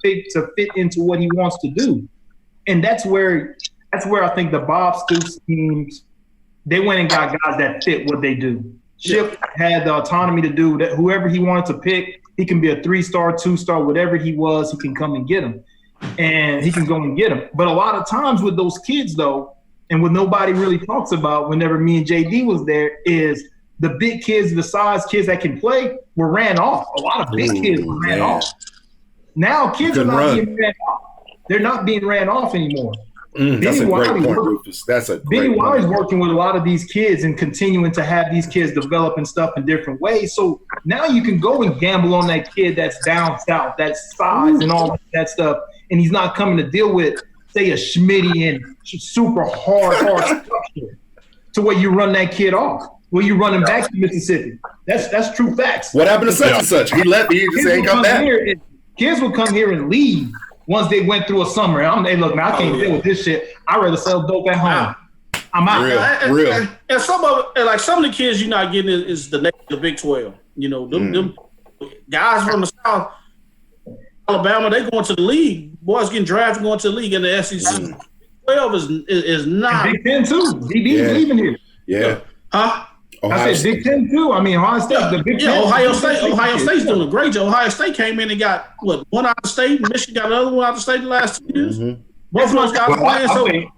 fit into what he wants to do. And that's where I think the Bob Stoops teams. They went and got guys that fit what they do. Chip had the autonomy to do that. Whoever he wanted to pick, he can be a 3-star, 2-star, whatever he was, he can come and get him. And he can go and get him. But a lot of times with those kids, though, and what nobody really talks about whenever me and JD was there, is the big kids, the size kids that can play were ran off. A lot of big kids were ran off. Now kids are not being ran off. They're not being ran off anymore. That's a great point, Rufus. Benny Wiley's working with a lot of these kids and continuing to have these kids develop and stuff in different ways. So now you can go and gamble on that kid that's down south, that size and all that stuff, and he's not coming to deal with, say, a Schmitty and super hard structure to where you run that kid off. Where you run him back to Mississippi. That's true facts. What happened to such and such? He left. He just ain't come back. Kids will come here and leave. Once they went through a summer, hey, look, man, I can't deal with this shit. I'd rather sell dope at home. I'm out. Real. And some of the kids you're not getting is the Big 12. Them guys from the South, Alabama, they going to the league. Boys getting drafted going to the league in the SEC. Big 12 is not. And Big 10 too. DB's leaving here. Yeah. Huh? I said Big 10 too. Ohio State. The Big 10. Ohio State's doing a great job. Ohio State came in and got one out of state. Michigan got another one out of state the last 2 years. Both of those guys playing.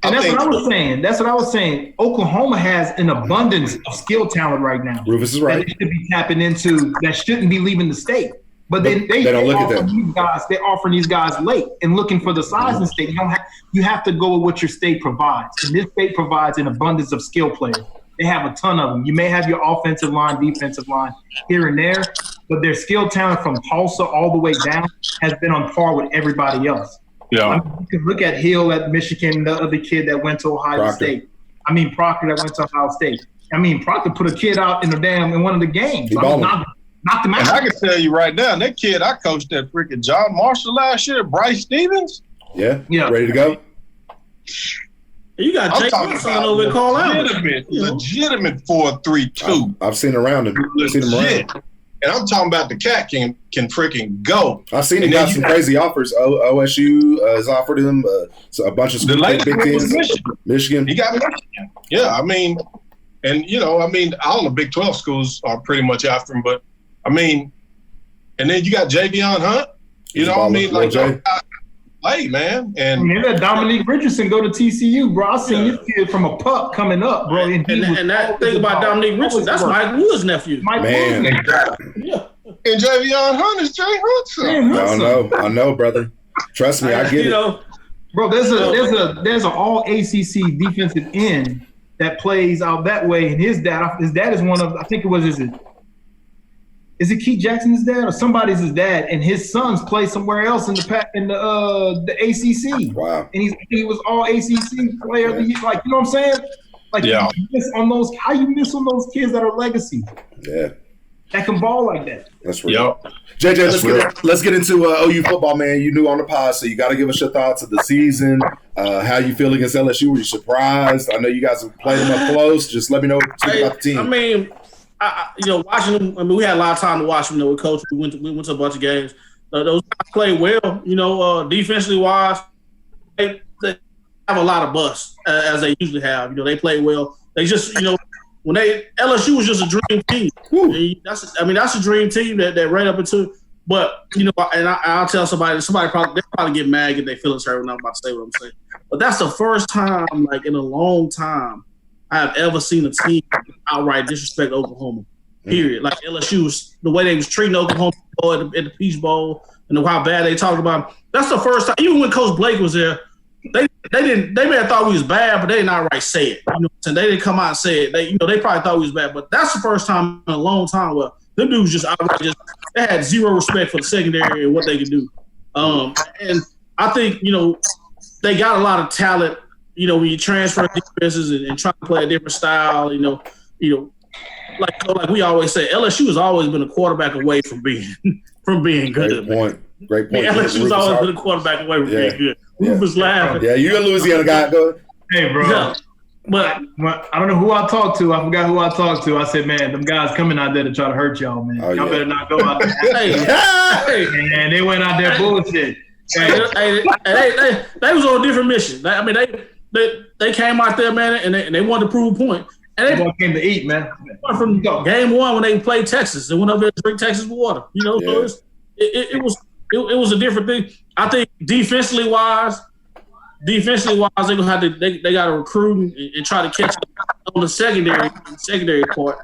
That's what I was saying. That's what I was saying. Oklahoma has an abundance of skill talent right now. Rufus is right. That they should be tapping into. That shouldn't be leaving the state. But they don't look at that. These guys, they're offering these guys late and looking for the size in the state. You have to go with what your state provides. And this state provides an abundance of skill players. They have a ton of them. You may have your offensive line, defensive line here and there, but their skill talent from Tulsa all the way down has been on par with everybody else. Yeah. You can look at Hill at Michigan, the other kid that went to Ohio State. Proctor that went to Ohio State. Proctor put a kid out in one of the games. Knocked him out. And I can tell you right now, that kid I coached at freaking John Marshall last year, Bryce Stevens. Yeah. Ready to go. You got Jake Wilson over there call out. Legitimate 4.32. I've seen around him. Legit. And I'm talking about the cat can freaking go. I've seen him got some crazy offers. OSU has offered him a bunch of Big Tens. Michigan. He got Michigan. Yeah, all the Big 12 schools are pretty much after him. But, and then you got Javion Hunt. You know what I mean? Like, play, man. And that Dominique Richardson go to TCU, bro. I seen this kid from a pup coming up, bro. And that thing about Dominique Richardson, that's Mike Wood's nephew. Man. Yeah. And Javion Hunt is Jay Hudson. I know, brother. Trust me, I get it. Bro, there's an all ACC defensive end that plays out that way, and his dad is one of, I think it was, is it Keith Jackson's dad or somebody's his dad, and his sons play somewhere else in the ACC. Wow. And he was all ACC player of the year. Like, you know what I'm saying? Like, yeah. How you miss on those kids that are legacy? Yeah. That can ball like that. That's real. Yep. JJ, let's get into OU football, man. You new on the pod, so you got to give us your thoughts of the season. How you feel against LSU? Were you surprised? I know you guys have played them up close. Just let me know about the team. I mean, watching them. I mean, we had a lot of time to watch them. With Coach, we went to a bunch of games. Those guys played well. Defensively wise, they have a lot of busts as they usually have. They played well. They just, when LSU was just a dream team. That's a dream team that ran up into. But and I'll tell somebody they'll probably get mad if they feel it's hurt when I'm about to say what I'm saying. But that's the first time, like in a long time, I've ever seen a team outright disrespect Oklahoma. Period. Like LSU, the way they was treating Oklahoma at the Peach Bowl, and how bad they talked about them. That's the first time. Even when Coach Blake was there, they may have thought we was bad, but they didn't outright say it. And they didn't come out and say it. They probably thought we was bad, but that's the first time in a long time where them dudes just outright they had zero respect for the secondary and what they could do. And I think they got a lot of talent. When you transfer defenses and try to play a different style, like we always say, LSU has always been a quarterback away from being good. Great point. LSU's always been a quarterback away from being good. Rufus laughing. Yeah, you're a Louisiana guy. Go ahead. Hey, bro. Yeah. But I don't know who I talked to. I forgot who I talked to. I said, man, them guys coming out there to try to hurt y'all, man. Y'all better not go out there. And they went out there bullshit. They was on a different mission. They came out there, man, and they wanted to prove a point. And they came to eat, man. From game one when they played Texas, they went up there to drink Texas water. So it was a different thing. I think defensively wise, they gonna have to they got to recruit and try to catch up on the secondary part.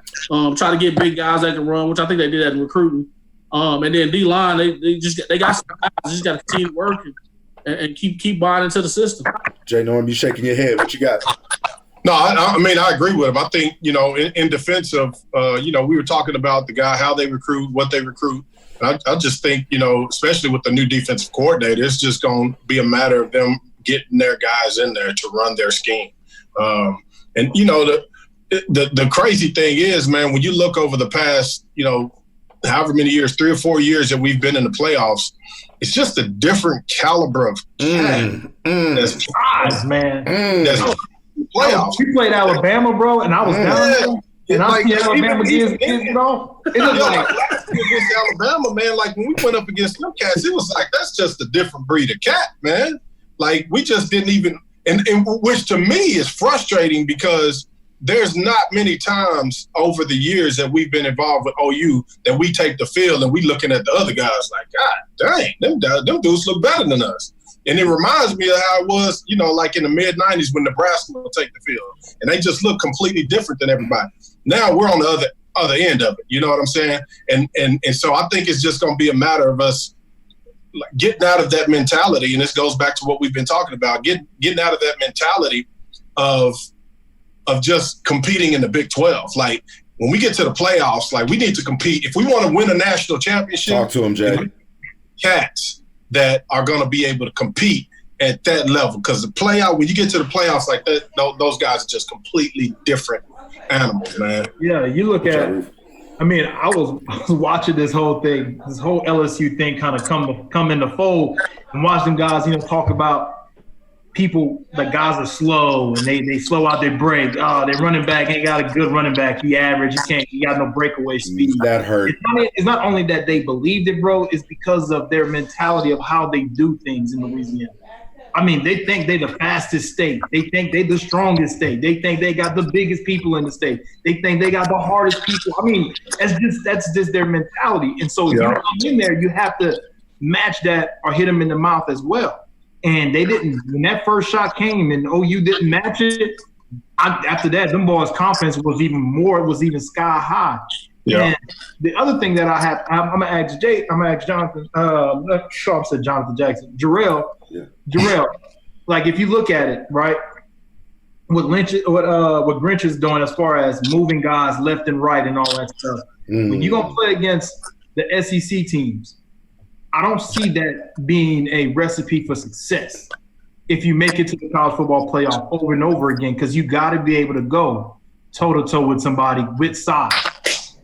Try to get big guys that can run, which I think they did that in recruiting. And then D line, they got some guys. They just got to continue to work and keep buying into the system. Jay Norm, you shaking your head. What you got? No, I agree with him. I think, in defense of, we were talking about the guy, how they recruit, what they recruit. And I just think, especially with the new defensive coordinator, it's just going to be a matter of them getting their guys in there to run their scheme. And, the crazy thing is, man, when you look over the past, however many years, 3 or 4 years that we've been in the playoffs, it's just a different caliber of that's man. That's playoffs. We played Alabama, bro, and I was down there. And I see Alabama against it all. It was like against Alabama, man. Like when we went up against them cats, it was like that's just a different breed of cat, man. Like we just didn't even, and which to me is frustrating because there's not many times over the years that we've been involved with OU that we take the field and we looking at the other guys like, God dang, them dudes look better than us. And it reminds me of how it was, like in the mid-'90s when Nebraska would take the field. And they just look completely different than everybody. Now we're on the other end of it. You know what I'm saying? And so I think it's just going to be a matter of us getting out of that mentality. And this goes back to what we've been talking about, getting out of that mentality of just competing in the Big 12. Like when we get to the playoffs, like we need to compete. If we want to win a national championship, talk to him, Jay. Cats that are going to be able to compete at that level. Because when you get to the playoffs like that, those guys are just completely different animals, man. Yeah, you look at – I was watching this whole thing, this whole LSU thing kind of come in the fold and watch them guys, talk about people, the guys are slow and they slow out their break. Oh, their running back ain't got a good running back. He average. He got no breakaway speed. That hurt. It's not only that they believed it, bro. It's because of their mentality of how they do things in Louisiana. They think they're the fastest state. They think they're the strongest state. They think they got the biggest people in the state. They think they got the hardest people. That's just their mentality. And so if you come in there, you have to match that or hit them in the mouth as well. And they didn't. When that first shot came and OU didn't match it, after that, them boys' confidence was even sky high. Yeah. And the other thing that I have, I'm gonna ask Jonathan. Not sure I said Jonathan Jackson. Jarrail. Yeah. Jarrail. Like if you look at it, right, what Grinch is doing as far as moving guys left and right and all that stuff. When you're gonna play against the SEC teams, I don't see that being a recipe for success if you make it to the college football playoff over and over again, because you got to be able to go toe-to-toe with somebody with size.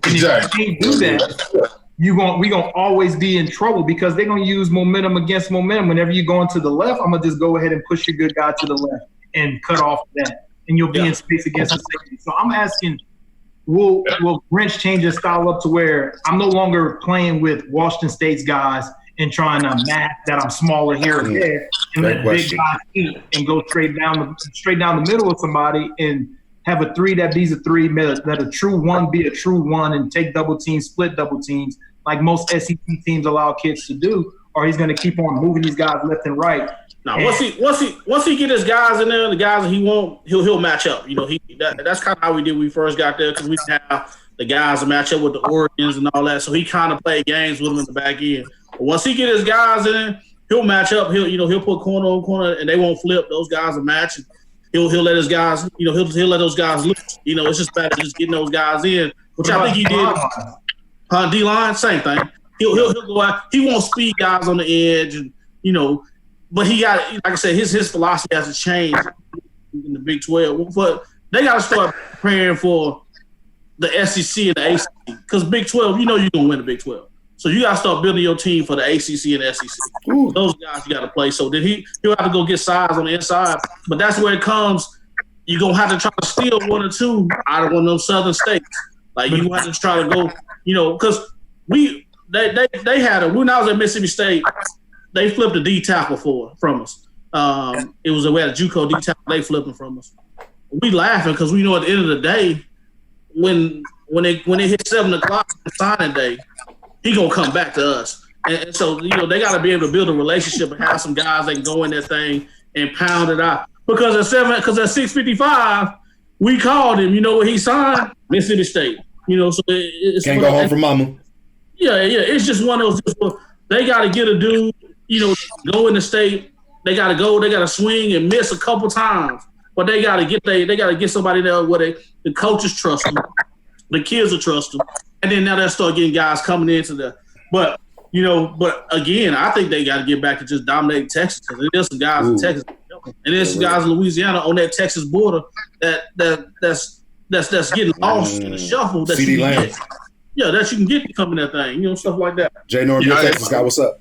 And Exactly. if you can't do that, we're gonna always be in trouble because they're going to use momentum against momentum. Whenever you go into the left, I'm going to just go ahead and push your good guy to the left and cut off that, and you'll be in space against the safety. So I'm asking, will Grinch change his style up to where I'm no longer playing with Washington State's guys and trying to match that I'm smaller here and there, and let big guys eat and go straight down the middle of somebody and have a three that beats a three, that a true one be a true one, and take double teams, split double teams, like most SEC teams allow kids to do, or he's going to keep on moving these guys left and right. Now, once he get his guys in there, the guys that he want, he'll match up. You know, that's kind of how we did when we first got there, because we didn't have the guys to match up with the Oregons and all that. So he kind of played games with them in the back end. But once he get his guys in, he'll match up. He'll put corner on corner, and they won't flip. Those guys will match. And he'll let his guys. He'll let those guys loose. It's just better just getting those guys in, which I think he did. D-line, same thing. He'll go out. He won't speed guys on the edge, and but he got, like I said, his philosophy hasn't changed in the Big 12. But they got to start preparing for the SEC and the ACC, because Big 12, you're going to win the Big 12. So you got to start building your team for the ACC and the SEC. Ooh. Those guys you got to play. So then he'll have to go get size on the inside. But that's where it comes. You're going to have to try to steal one or two out of one of those southern states. Like, you have to try to go, because they had when I was at Mississippi State, they flipped a D tackle from us. We had a JUCO D tackle. They flipping from us. We laughing because we know at the end of the day, when it hit 7 o'clock on signing day, he gonna come back to us. And so they got to be able to build a relationship and have some guys that can go in that thing and pound it out. Because at 6:55, we called him. You know what he signed? Mississippi State. So it's can't go home for mama. Yeah. It's just one of those. They got to get a dude. Go in the state. They got to go. They got to swing and miss a couple times. But they got to get somebody there where the coaches trust them, the kids will trust them, and then now they start getting guys coming into the. But again, I think they got to get back to just dominating Texas. There's some guys in Texas, and there's some guys in Louisiana on that Texas border that's getting lost in the shuffle. That CD Lamb. That you can get to come in that thing. Stuff like that. Jay Norm, Texas guy, what's up?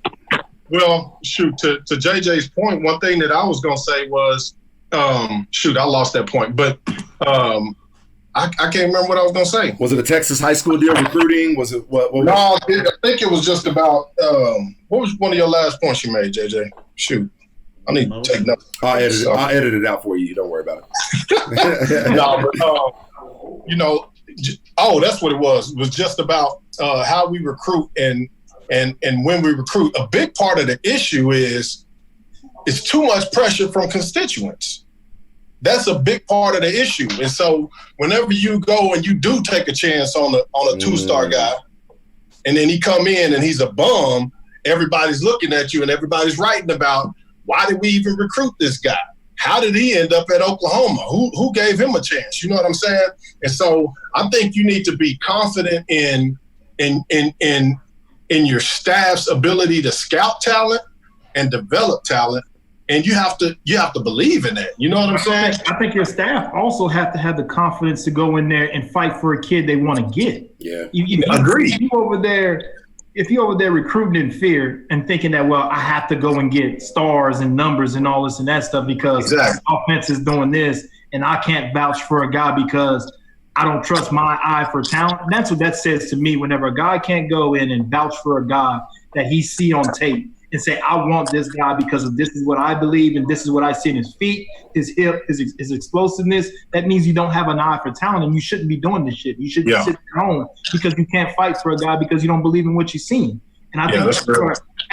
Well, shoot, to JJ's point, one thing that I was going to say was, I lost that point. But I can't remember what I was going to say. Was it a Texas high school deal, recruiting? Was it what? No, I think it was just about what was one of your last points you made, JJ? Shoot. I need to take notes. I'll edit it out for you. Don't worry about it. No, but that's what it was. It was just about how we recruit and when we recruit. A big part of the issue is it's too much pressure from constituents. That's a big part of the issue. And so whenever you go and you do take a chance on a two-star guy, and then he come in and he's a bum, everybody's looking at you and everybody's writing about, why did we even recruit this guy? How did he end up at Oklahoma? Who gave him a chance? You know what I'm saying? And so I think you need to be confident in your staff's ability to scout talent and develop talent. And you have to believe in that. You know what I'm saying? I think your staff also have to have the confidence to go in there and fight for a kid they want to get. Yeah. Agreed. If you're over there recruiting in fear and thinking that, well, I have to go and get stars and numbers and all this and that stuff because offense is doing this and I can't vouch for a guy because I don't trust my eye for talent. That's what that says to me whenever a guy can't go in and vouch for a guy that he see on tape and say, I want this guy because of this is what I believe and this is what I see in his feet, his hip, his explosiveness. That means you don't have an eye for talent and you shouldn't be doing this shit. You should be sitting at home because you can't fight for a guy because you don't believe in what you're seeing. And I think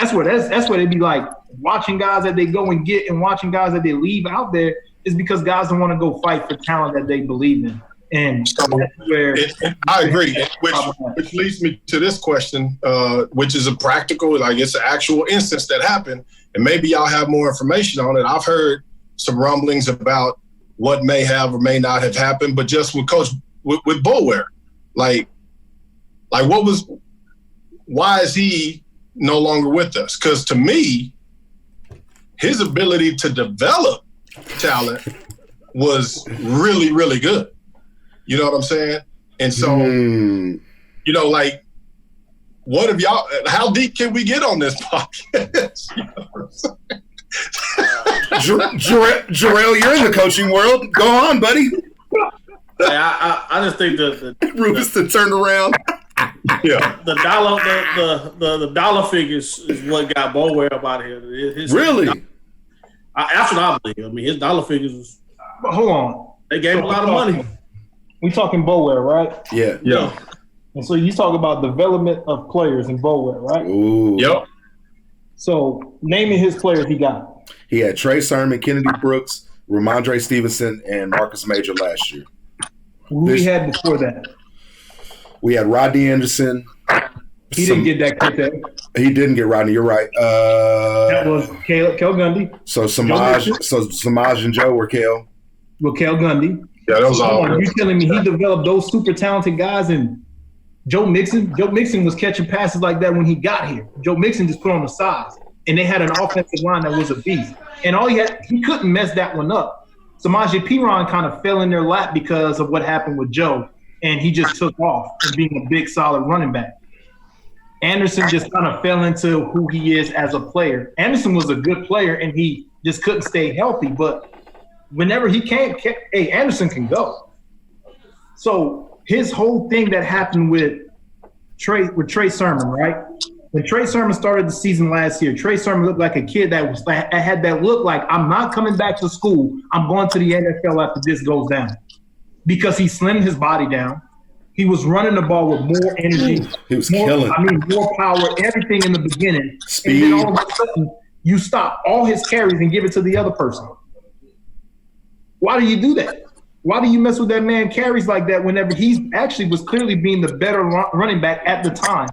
That's where they be like watching guys that they go and get and watching guys that they leave out there is because guys don't want to go fight for talent that they believe in. And so that's where I agree, which leads me to this question, which is a practical, like it's an actual instance that happened, and maybe y'all have more information on it. I've heard some rumblings about what may have or may not have happened, but just with Coach with Boulware, like why is he no longer with us? Because to me, his ability to develop talent was really, really good. You know what I'm saying? And so, you know, like, what if y'all, how deep can we get on this podcast? You know what I'm saying? Jarrail, you're in the coaching world. Go on, buddy. I just think that Rufus to turn around. Yeah. The dollar figures is what got Boulware up out of here. Really? That's what I believe. I mean, his dollar figures was. But hold on. They gave him a lot of money. We talking Boulware, right? Yeah. And so you talk about development of players in Boulware, right? Ooh. Yep. So naming his players he got. He had Trey Sermon, Kennedy Brooks, Ramondre Stevenson, and Marcus Major last year. Who we had before that? We had Rodney Anderson. He didn't get that kid there. He didn't get Rodney. You're right. That was Kel Gundy. So Samaj and Joe were Kel. Well, Kel Gundy. Yeah, that was all. You telling me he developed those super talented guys and Joe Mixon? Joe Mixon was catching passes like that when he got here. Joe Mixon just put on the size. And they had an offensive line that was a beast. And he couldn't mess that one up. Samaje Perine kind of fell in their lap because of what happened with Joe. And he just took off as being a big, solid running back. Anderson just kind of fell into who he is as a player. Anderson was a good player, and he just couldn't stay healthy. But whenever he came, hey, Anderson can go. So his whole thing that happened with Trey Sermon, right? When Trey Sermon started the season last year, Trey Sermon looked like a kid that had that look like, I'm not coming back to school. I'm going to the NFL after this goes down. Because he slimmed his body down. He was running the ball with more energy. He was killing. More power, everything in the beginning. Speed. And then all of a sudden, you stop all his carries and give it to the other person. Why do you do that? Why do you mess with that man carries like that whenever he actually was clearly being the better running back at the time?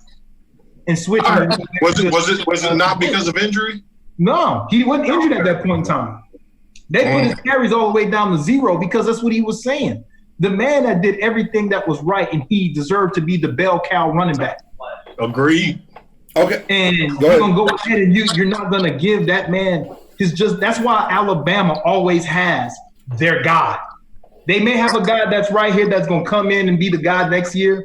And switching. Was it not because of injury? No, he wasn't injured at that point in time. They put his carries all the way down to 0 because that's what he was saying. The man that did everything that was right, and he deserved to be the bell cow running back. Agreed. Okay. And you're going to go ahead and you're not going to give that man that's why Alabama always has their guy. They may have a guy that's right here that's going to come in and be the guy next year,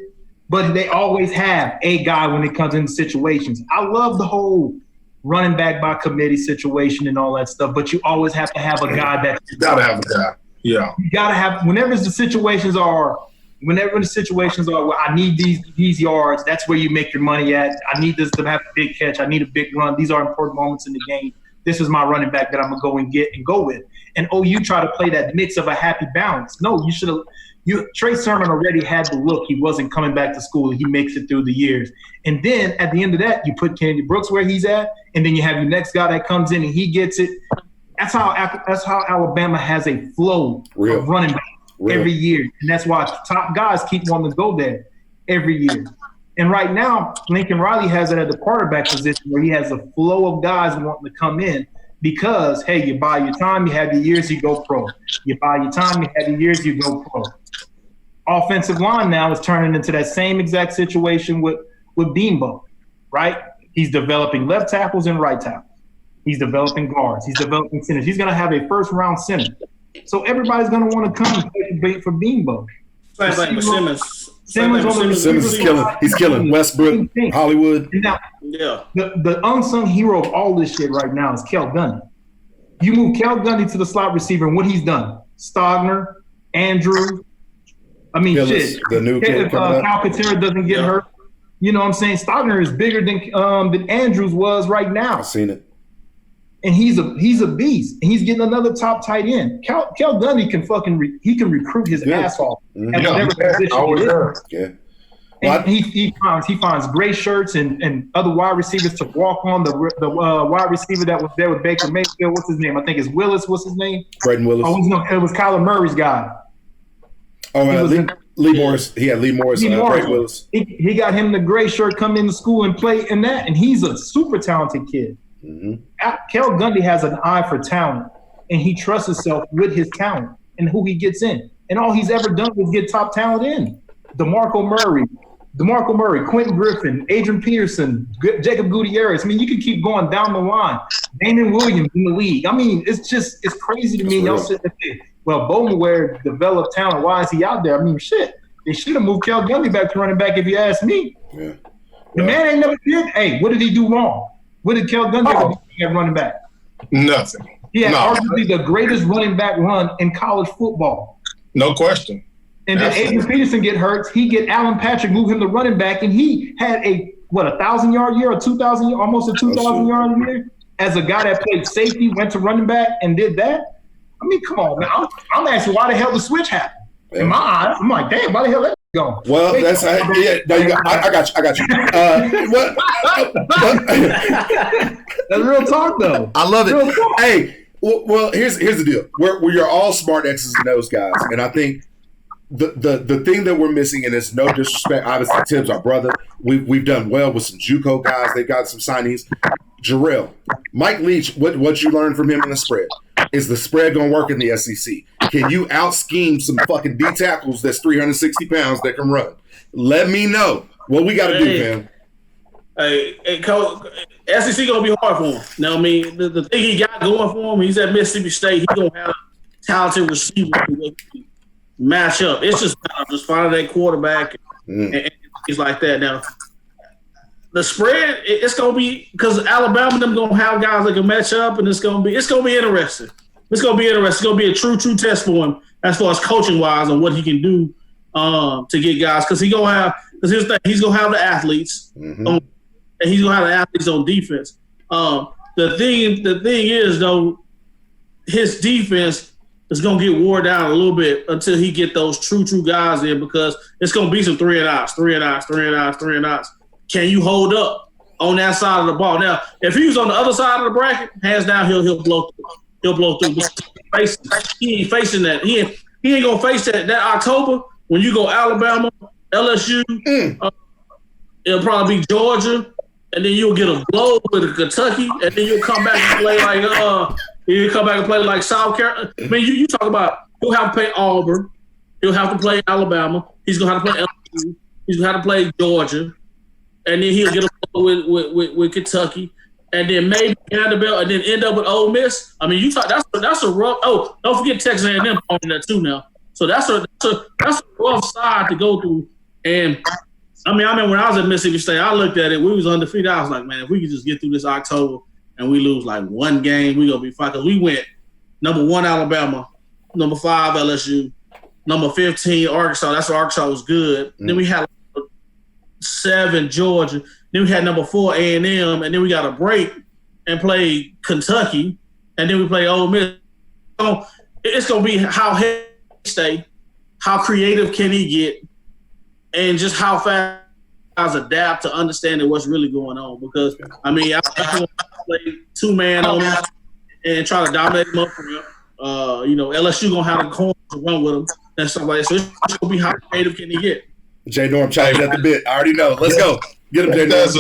but they always have a guy when it comes into situations. I love the whole running back by committee situation and all that stuff, but you always have to have a guy that you gotta have a guy. Yeah. You gotta have whenever the situations are, well, I need these yards, that's where you make your money at. I need this to have a big catch. I need a big run. These are important moments in the game. This is my running back that I'm gonna go and get and go with. And OU try to play that mix of a happy balance. No, you should have. Trey Sermon already had the look. He wasn't coming back to school. He makes it through the years. And then at the end of that, you put Kennedy Brooks where he's at, and then you have your next guy that comes in and he gets it. That's how Alabama has a flow of running back every year. And that's why top guys keep wanting to go there every year. And right now, Lincoln Riley has it at the quarterback position where he has a flow of guys wanting to come in because, hey, you buy your time, you have your years, you go pro. You buy your time, you have your years, you go pro. Offensive line now is turning into that same exact situation with Beambo, right? He's developing left tackles and right tackles. He's developing guards. He's developing centers. He's going to have a first-round center. So everybody's going to want to come and play the bait for Beambo. Simmons is killing. He's killing. Westbrook, Hollywood. Now, the unsung hero of all this shit right now is Kel Gundy. You move Kel Gundy to the slot receiver, and what he's done, Stogner, Andrew, shit. The new kid Calcaterra doesn't get hurt. You know what I'm saying? Stogner is bigger than Andrews was right now. I've seen it. And he's a beast. And he's getting another top tight end. Kel Gundy can recruit his ass off at whatever position he is. Yeah. And he finds gray shirts and other wide receivers to walk on. The wide receiver that was there with Baker Mayfield, what's his name? I think it's Willis. What's his name? Braden Willis. Oh, it was Kyler Murray's guy. Oh, Lee Morris. He had Lee Morris. Braden Willis. He got him the gray shirt, come into school and play in that, and he's a super talented kid. Mm-hmm. Kel Gundy has an eye for talent, and he trusts himself with his talent and who he gets in. And all he's ever done was get top talent in. DeMarco Murray, Quentin Griffin, Adrian Peterson, Jacob Gutierrez. I mean, you can keep going down the line. Damon Williams in the league. I mean, it's crazy to me. Y'all sit there. Well, Bowmanware developed talent. Why is he out there? I mean, shit. They should have moved Kel Gundy back to running back if you ask me. Yeah. The man ain't never did. Hey, what did he do wrong? What did Kel Gundy do at running back? Nothing. He had arguably the greatest running back run in college football. No question. And then Adrian Peterson get hurt. He get Alan Patrick, move him to running back, and he had a 1,000-yard year, or 2,000, almost a 2,000-yard year as a guy that played safety, went to running back, and did that. I mean, come on, man. I'm asking why the hell the switch happened. In my eyes, I'm like, damn, why the hell that going? Well, that's yeah. No, I got you. That's real talk, though. I love it. Hey, well, here's the deal. We're all smart X's and O's guys, and I think the thing that we're missing, and it's no disrespect, obviously Tibbs, our brother, we've done well with some JUCO guys. They've got some signees. Jarrail, Mike Leach, what you learned from him in the spread? Is the spread going to work in the SEC? Can you out-scheme some fucking D tackles that's 360 pounds that can run? Let me know what we got to do, fam. Hey, Coach, SEC going to be hard for him. Now, I mean, the thing he got going for him, he's at Mississippi State. He's going to have talented receivers to match up. It's just finding that quarterback and things like that. Now, the spread, it's going to be – because Alabama, them going to have guys that can match up, and it's going to be interesting. It's going to be interesting. It's going to be a true test for him as far as coaching-wise and what he can do to get guys. Because he's going to have the athletes, and he's going to have the athletes on defense. The thing is, though, his defense is going to get wore down a little bit until he get those true guys in, because it's going to be some 3 and outs. Can you hold up on that side of the ball? Now, if he was on the other side of the bracket, hands down, he'll blow through. He'll blow through. He ain't facing that. He ain't gonna face that October when you go Alabama, LSU. It'll probably be Georgia, and then you'll get a blow with Kentucky, and then you'll come back and play like South Carolina. I mean, you talk about he'll have to play Auburn, he'll have to play Alabama, he's gonna have to play LSU, he's gonna have to play Georgia. And then he'll get a with Kentucky, and then maybe Vanderbilt, and then end up with Ole Miss. I mean, you talk that's a rough. Oh, don't forget Texas A&M on that too now. So that's a rough side to go through. And I mean, when I was at Mississippi State, I looked at it. We was undefeated. I was like, man, if we could just get through this October and we lose like one game, we gonna be fine. Because we went number 1 Alabama, number 5 LSU, number 15 Arkansas. That's why Arkansas was good. Then we had 7 Georgia. Then we had number 4 A&M, and then we got a break and play Kentucky, and then we play Ole Miss. So it's gonna be how heavy he stay, how creative can he get, and just how fast guys adapt to understanding what's really going on. Because I mean, I want to play 2-man on him and try to dominate him up for him. LSU gonna have the corners to run with him and stuff like that. So it's gonna be how creative can he get. J Norm chopping at the bit. I already know. Let's go. Get him, J Norm. There's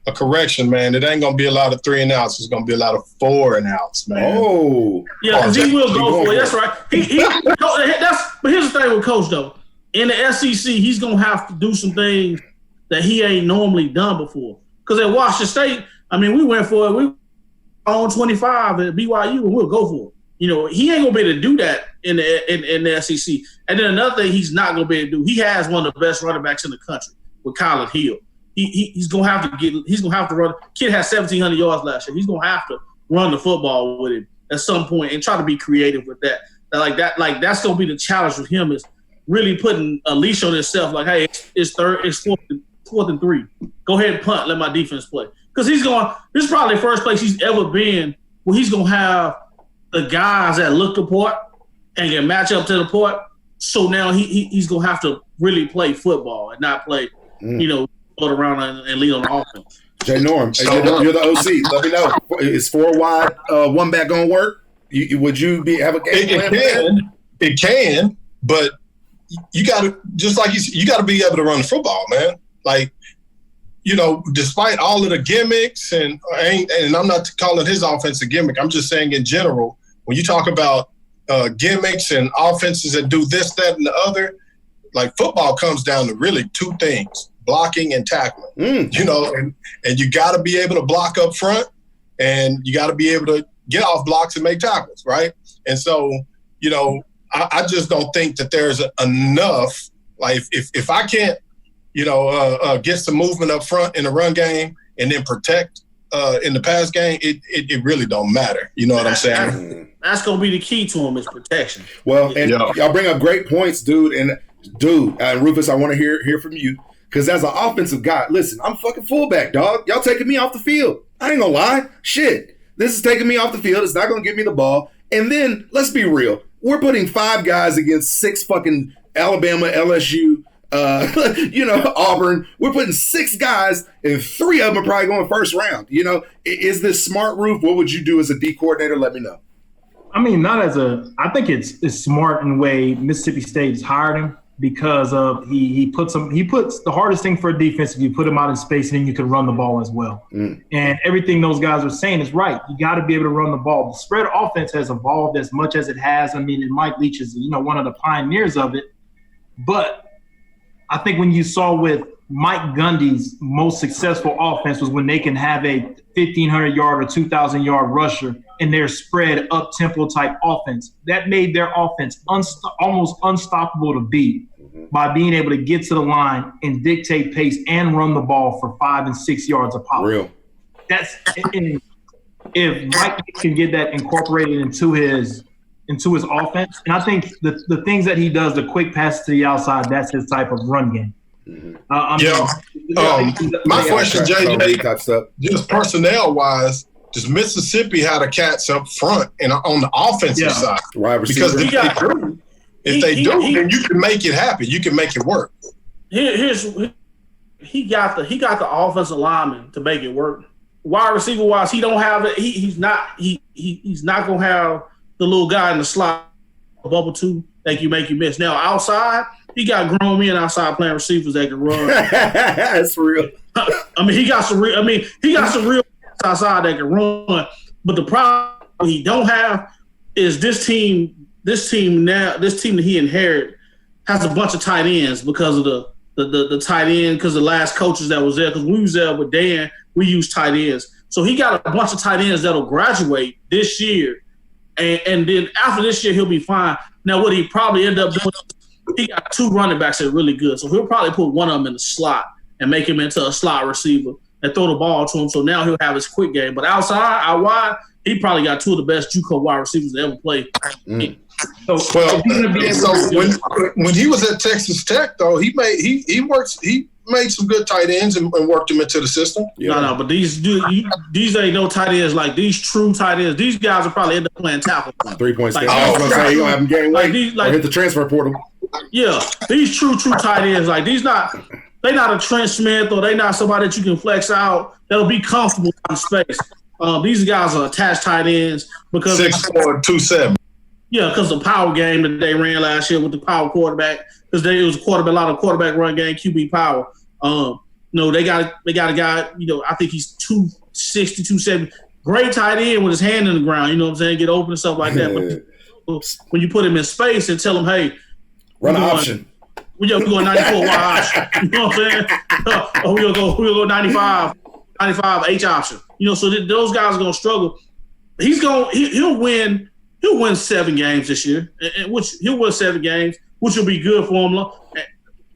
a correction, man. It ain't gonna be a lot of 3 and outs. It's gonna be a lot of 4 and outs, man. Oh, yeah, because he will go for it. That's right. But here's the thing with Coach though. In the SEC, he's gonna have to do some things that he ain't normally done before. Because at Washington State, I mean, we went for it. We on 25 at BYU, and we'll go for it. He ain't gonna be able to do that in the SEC. And then another thing he's not gonna be able to do, he has one of the best running backs in the country with Colin Hill. He's gonna have to run. Kid has 1,700 yards last year. He's gonna have to run the football with him at some point and try to be creative with that. That's gonna be the challenge with him, is really putting a leash on himself. Like, hey, it's 4th and 3. Go ahead and punt. Let my defense play. Because this is probably the first place he's ever been where he's gonna have the guys that look the part and can match up to the part. So now he's gonna have to really play football and not play, float around and lead on the offense. Jay Norm, you're the OC. Let me know. Is 4 wide, 1 back gonna work? Would you have a game plan? It can, but you got to you got to be able to run the football, man. Like, despite all of the gimmicks and I'm not calling his offense a gimmick. I'm just saying in general, when you talk about gimmicks and offenses that do this, that, and the other, like football comes down to really 2 things: blocking and tackling. And you got to be able to block up front, and you got to be able to get off blocks and make tackles, right? And so, I just don't think that there's enough. Like if I can't, get some movement up front in the run game and then protect in the pass game, it really don't matter. You know what I'm saying? That's gonna be the key to him is protection. Well, and y'all bring up great points, dude. And Rufus, I want to hear from you because as an offensive guy, listen, I'm fucking fullback, dog. Y'all taking me off the field. I ain't gonna lie, shit. This is taking me off the field. It's not gonna give me the ball. And then let's be real. We're putting 5 guys against 6 fucking Alabama, LSU, Auburn. We're putting 6 guys, and 3 of them are probably going first round. Is this smart, Roof? What would you do as a D coordinator? Let me know. I mean, I think it's smart in the way Mississippi State has hired him because of he puts the hardest thing for a defense if you put him out in space and then you can run the ball as well. And everything those guys are saying is right. You got to be able to run the ball. The spread offense has evolved as much as it has. I mean, and Mike Leach is one of the pioneers of it. But I think when you saw with Mike Gundy's most successful offense was when they can have a 1,500-yard or 2,000-yard rusher in their spread up-tempo type offense. That made their offense almost unstoppable to beat by being able to get to the line and dictate pace and run the ball for 5 and 6 yards a pop. Real. If Mike can get that incorporated into his offense, and I think the things that he does, the quick pass to the outside, that's his type of run game. My question, JJ, just personnel-wise, does Mississippi have the cats up front and on the offensive side? Right, because if they do, then you can make it happen. You can make it work. He got the offensive lineman to make it work. Wide receiver wise, he don't have it. He's not gonna have the little guy in the slot bubble two that you make you miss. Now outside, he got grown men outside playing receivers that can run. That's real. I mean, he got some real outside that can run. But the problem he don't have is this team that he inherited has a bunch of tight ends because of the tight end, because the last coaches that was there. Because we was there with Dan, we used tight ends. So he got a bunch of tight ends that'll graduate this year. And then after this year, he'll be fine. Now, what he probably end up doing, he got 2 running backs that are really good. So he'll probably put one of them in the slot and make him into a slot receiver and throw the ball to him. So now he'll have his quick game. But out wide, he probably got 2 of the best JUCO wide receivers that ever played. When he was at Texas Tech, though, he made some good tight ends and worked them into the system. Yeah. No, but these ain't no tight ends like these true tight ends. These guys will probably end up playing tackle. 3 points. I was going to say, you're going to have them gain weight or hit the transfer portal. Yeah, these true tight ends, like they're not a Trent Smith or they not somebody that you can flex out that'll be comfortable in space. These guys are attached tight ends because 6'4", 270. Yeah, because the power game that they ran last year with the power quarterback, because it was a lot of quarterback run game, QB power. They got a guy, I think he's 260, 270. Great tight end with his hand in the ground, you know what I'm saying, get open and stuff like that. But when you put him in space and tell him, hey, run an option. We're going 94 wide option. You know what I'm saying? We'll go 95 H option. So those guys are gonna struggle. He'll win 7 games this year, which he'll win 7 games, which will be good for him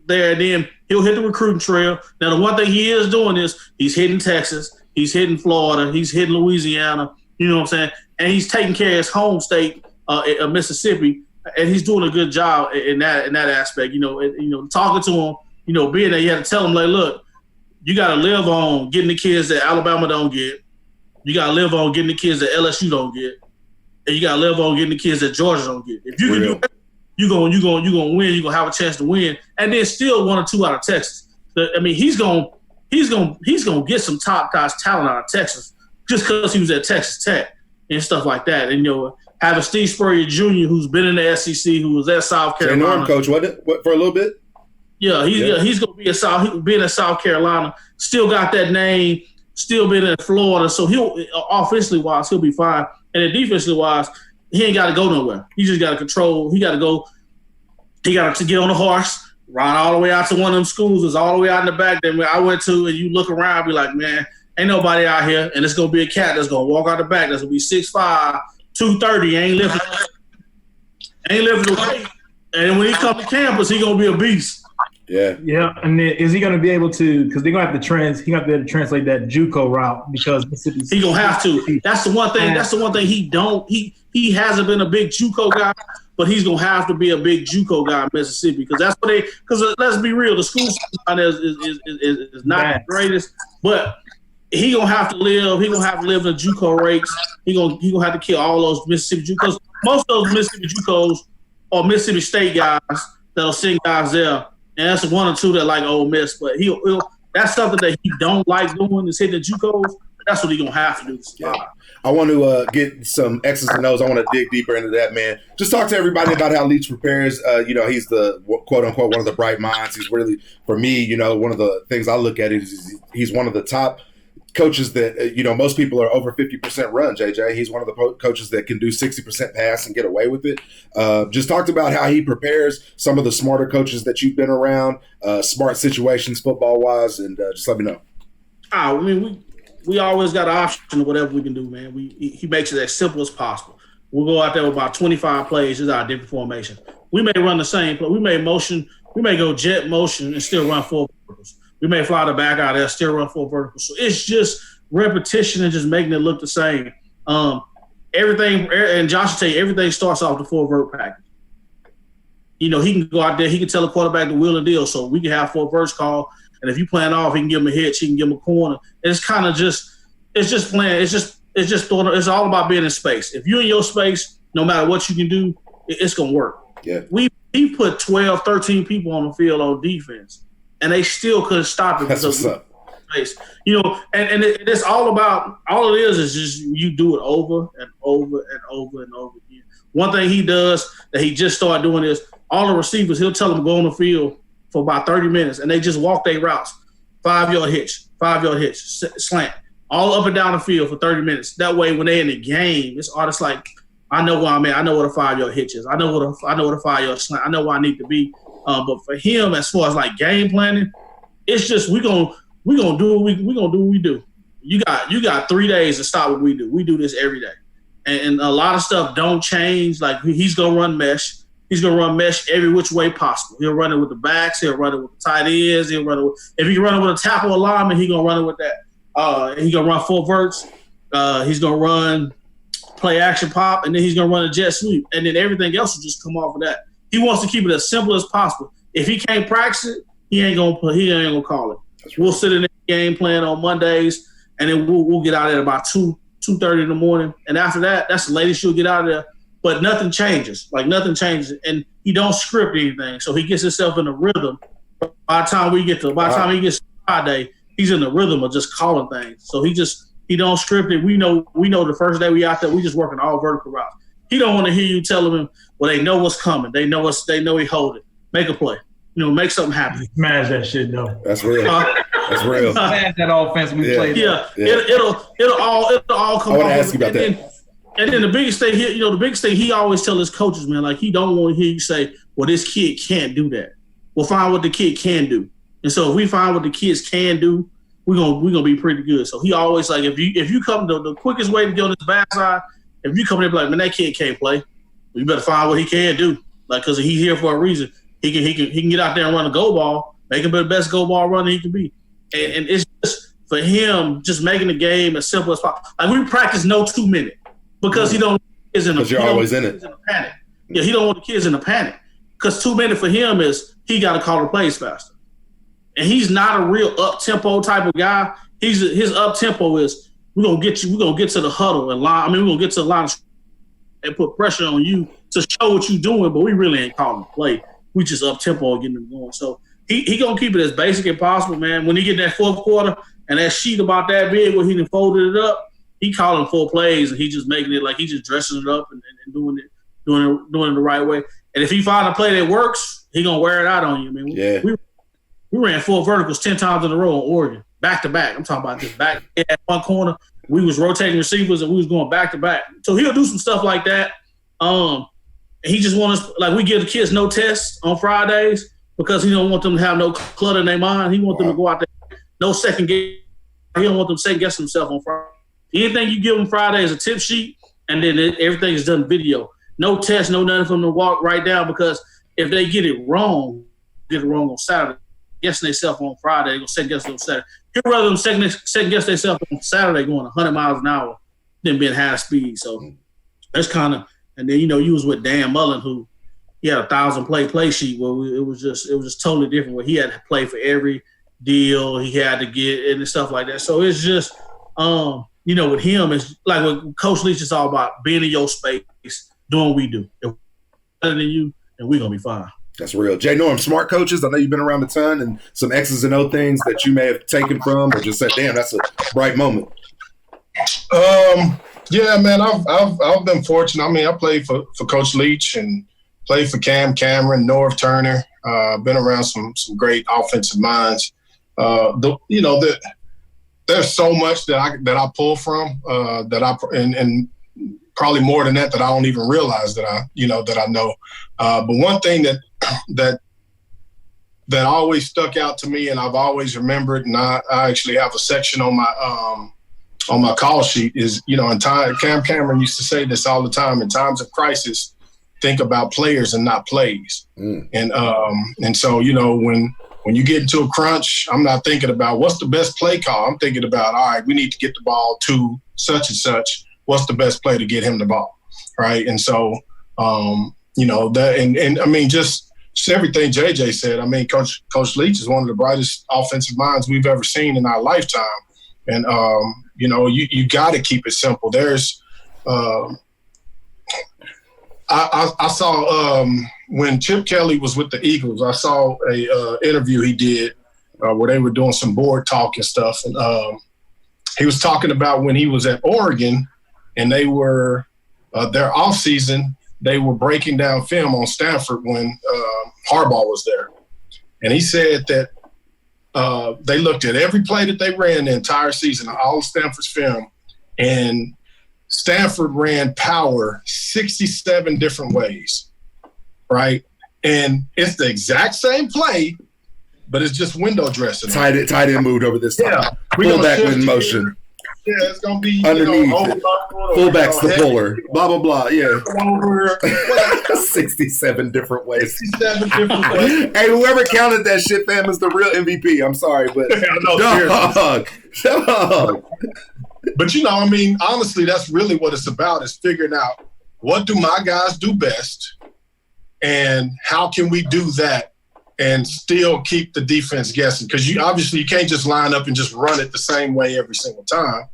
there. And then he'll hit the recruiting trail. Now, the one thing he is doing is he's hitting Texas, he's hitting Florida, he's hitting Louisiana. You know what I'm saying? And he's taking care of his home state of Mississippi, and he's doing a good job in that aspect. Talking to him, being there, you had to tell him, like, look, you got to live on getting the kids that Alabama don't get. You got to live on getting the kids that LSU don't get. And you got to live on getting the kids that Georgia don't get. If you can do that, you're gonna win. You're gonna have a chance to win. and then still 1 or 2 out of Texas. He's gonna get some top-notch talent out of Texas just because he was at Texas Tech and stuff like that. And having Steve Spurrier Jr., who's been in the SEC, who was at South Carolina, Norm coach, wasn't it, for a little bit? Yeah, he's gonna be at South Carolina. Still got that name. Still been in Florida, so he'll offensively wise he'll be fine, and then defensively wise he ain't got to go nowhere. He just got to control. He got to go. He got to get on the horse, ride all the way out to one of them schools. It's all the way out in the back that I went to, and you look around, be like, man, ain't nobody out here, and it's gonna be a cat that's gonna walk out the back. That's gonna be 6'5", 230. Ain't lifting the weight, and when he comes to campus, he gonna be a beast. Yeah, and then is he going to be able to? Because they're going to have to he got to translate that JUCO route because Mississippi. He gonna have to. That's the one thing. That's the one thing he don't. He hasn't been a big JUCO guy, but he's gonna have to be a big JUCO guy in Mississippi because that's what they. Because let's be real, the school system is not the greatest, but he gonna have to live. He gonna have to live in the JUCO rates. He gonna have to kill all those Mississippi JUCOs. Most of those Mississippi JUCOs are Mississippi State guys that'll send guys there. And that's 1 or 2 that like Ole Miss, but he'll that's something that he don't like doing is hitting the JUCOs. That's what he gonna have to do. Yeah. I want to get some X's and O's. I want to dig deeper into that, man. Just talk to everybody about how Leach prepares. He's the quote unquote one of the bright minds. He's really, for me, one of the things I look at is he's one of the top coaches that, most people are over 50% run, JJ. He's one of the coaches that can do 60% pass and get away with it. Just talked about how he prepares some of the smarter coaches that you've been around, smart situations football-wise, and just let me know. We always got an option of whatever we can do, man. He makes it as simple as possible. We'll go out there with about 25 plays. This is our different formation. We may run the same play. We may go jet motion and still run 4 verticals. We may fly the back out there, still run 4 verticals. So it's just repetition and just making it look the same. Everything, and Josh will tell you, everything starts off the 4 vert package. He can go out there, he can tell the quarterback the wheel and deal. So we can have 4 verts call, and if you plan off, he can give him a hitch, he can give him a corner. It's kind of just, it's just playing. It's all about being in space. If you're in your space, no matter what you can do, it's gonna work. Yeah. We put 12, 13 people on the field on defense, and they still couldn't stop it. That's what's up. And it's all about, all it is just you do it over and over and over and over again. One thing he does that he just started doing is all the receivers, he'll tell them to go on the field for about 30 minutes, and they just walk their routes. 5-yard hitch, slant, all up and down the field for 30 minutes. That way, when they're in the game, it's like, I know where I'm at. I know what a 5-yard hitch is. I know what a 5-yard slant. I know where I need to be. But for him, as far as like game planning, it's just we gonna do what we do. You got 3 days to stop what we do. We do this every day, and a lot of stuff don't change. Like he's gonna run mesh. He's gonna run mesh every which way possible. He'll run it with the backs. He'll run it with the tight ends. He'll run it if he can run it with a tackle alignment, he's gonna run it with that. He's gonna run 4 verts. He's gonna run play action pop, and then he's gonna run a jet sweep, and then everything else will just come off of that. He wants to keep it as simple as possible. If he can't practice it, he ain't gonna call it. We'll sit in the game plan on Mondays, and then we'll get out at about 2:30 in the morning. And after that, that's the latest you'll get out of there. But nothing changes. And he don't script anything. So he gets himself in a rhythm. By the time he gets to Friday, he's in the rhythm of just calling things. So he don't script it. We know the first day we out there, we just working all vertical routes. He don't want to hear you telling him, well, they know what's coming. They know he hold it. Make a play. Make something happen. Smash that shit though. That's real. That's real. Smash that offense we played. Yeah. It'll all come. I want to ask you about that. And then the biggest thing here, the biggest thing he always tell his coaches, man, like he don't want to hear you say, well, this kid can't do that. We'll find what the kid can do. And so if we find what the kids can do, we're gonna be pretty good. So he always like if you come to the quickest way to get on this backside, if you come there and be like, man, that kid can't play, well, you better find what he can do. Like, because he's here for a reason. He can get out there and run a go ball, make him the best go ball runner he can be. And it's just for him, just making the game as simple as possible. Like we practice no 2-minute because he don't want the kids in a panic. Yeah, he don't want the kids in a panic because 2-minute for him is he got to call the plays faster. And he's not a real up tempo type of guy. His up tempo is we're gonna get to the huddle and line. We're gonna get to the line and put pressure on you to show what you're doing, but we really ain't calling the play. We just up tempo and getting them going. So he gonna keep it as basic as possible, man. When he get that fourth quarter and that sheet about that big where he done folded it up, he calling 4 plays and he just making it like he just dressing it up and doing it the right way. And if he find a play that works, he gonna wear it out on you. I mean, we ran 4 verticals 10 times in a row in Oregon, back to back. I'm talking about just back at one corner. We was rotating receivers and we was going back to back. So he'll do some stuff like that. And he just want us, like, we give the kids no tests on Fridays because he don't want them to have no clutter in their mind. He want them to go out there, no second guess. He don't want them to second guess themselves on Friday. Anything you give them Friday is a tip sheet, and then everything is done video. No test, no nothing for them to walk right down, because if they get it wrong on Saturday, guessing themselves on Friday, they're going to second guess on Saturday. He'd rather them second guess themselves on Saturday going 100 miles an hour than being high speed. So that's kind of, and then, you was with Dan Mullen, who he had a 1,000 play sheet where it was just totally different, where he had to play for every deal he had to get and stuff like that. So it's just, with him, it's like with Coach Leach, it's all about being in your space, doing what we do. If we're better than you, then we're going to be fine. That's real. Jay Norm, smart coaches, I know you've been around a ton, and some X's and O things that you may have taken from or just said, damn, that's a bright moment. Yeah, man, I've been fortunate. I mean, I played for Coach Leach and played for Cam Cameron, Norv Turner. Been around some great offensive minds. There's so much that I pull from and probably more than that I don't even realize that I know. But one thing that always stuck out to me and I've always remembered, and I actually have a section on my call sheet is, in time, Cam Cameron used to say this all the time: in times of crisis, think about players and not plays. And so, when you get into a crunch, I'm not thinking about what's the best play call. I'm thinking about, all right, we need to get the ball to such and such. What's the best play to get him the ball, right? And so, that, and I mean, just everything JJ said. I mean, Coach Leach is one of the brightest offensive minds we've ever seen in our lifetime. And, you got to keep it simple. There's I saw when Chip Kelly was with the Eagles, I saw a interview he did where they were doing some board talk and stuff. And he was talking about when he was at Oregon and they were their offseason, they were breaking down film on Stanford when Harbaugh was there. And he said that they looked at every play that they ran the entire season, all of Stanford's film, and Stanford ran power 67 different ways, right? And it's the exact same play, but it's just window dressing. Tight end moved over this time. Yeah. Fullback with motion. Yeah, it's going to be underneath. Fullback's the head, puller. Blah, blah, blah. Yeah. Over, 67 different ways. 67 different ways. Hey, whoever counted that shit, fam, is the real MVP. I'm sorry, but dog. But, I mean, honestly, that's really what it's about, is figuring out what do my guys do best and how can we do that and still keep the defense guessing. Because you can't just line up and just run it the same way every single time.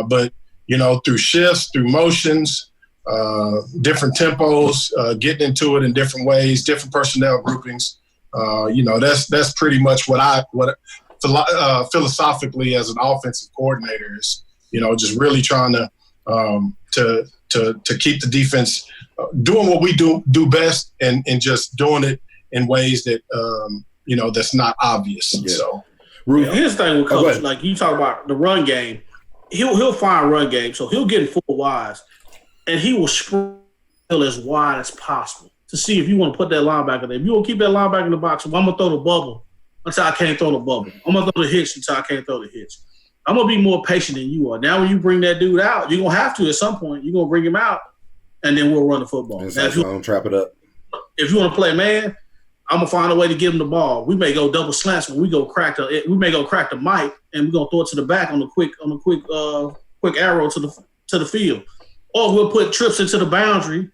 But, through shifts, through motions, different tempos, getting into it in different ways, different personnel groupings, that's pretty much what philosophically as an offensive coordinator is, just really trying to keep the defense doing what we do best and just doing it in ways that, that's not obvious. Yeah. So here's the thing with Coach, like you talk about the run game, he'll find run game. So he'll get in full wides and he will spread as wide as possible to see if you want to put that linebacker there. If you want to keep that linebacker in the box, well, I'm going to throw the bubble until I can't throw the bubble. I'm going to throw the hitch until I can't throw the hitch. I'm going to be more patient than you are. Now when you bring that dude out, you're going to have to at some point. You're going to bring him out, and then we'll run the football. Now, if you trap it up. If you want to play man, I'm going to find a way to give him the ball. We may go double slants when we may go crack the mic, and we're going to throw it to the back on a quick arrow to the field. Or we'll put trips into the boundary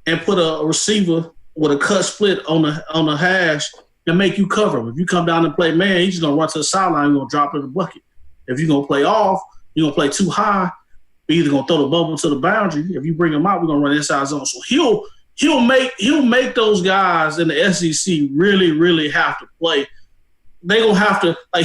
and put a receiver with a cut split on the hash and make you cover him. If you come down and play man, he's just going to run to the sideline and going to drop in the bucket. If you're going to play off, you're going to play too high, we're either going to throw the bubble to the boundary. If you bring him out, we're going to run inside zone. So he'll make those guys in the SEC really, really have to play. They gonna have to I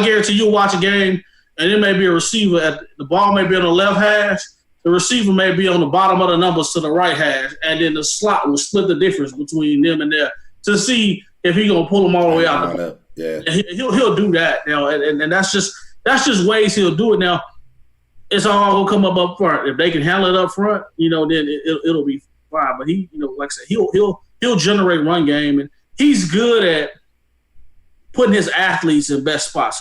guarantee you'll watch a game and there may be a receiver the ball may be on the left hash, the receiver may be on the bottom of the numbers to the right hash, and then the slot will split the difference between them and there to see if he's gonna pull them all the way out. Yeah, and he'll do that, and that's just ways he'll do it. Now, it's all gonna come up front. If they can handle it up front, then it'll be fine. But he, like I said, he'll generate run game, and he's good at putting his athletes in best spots.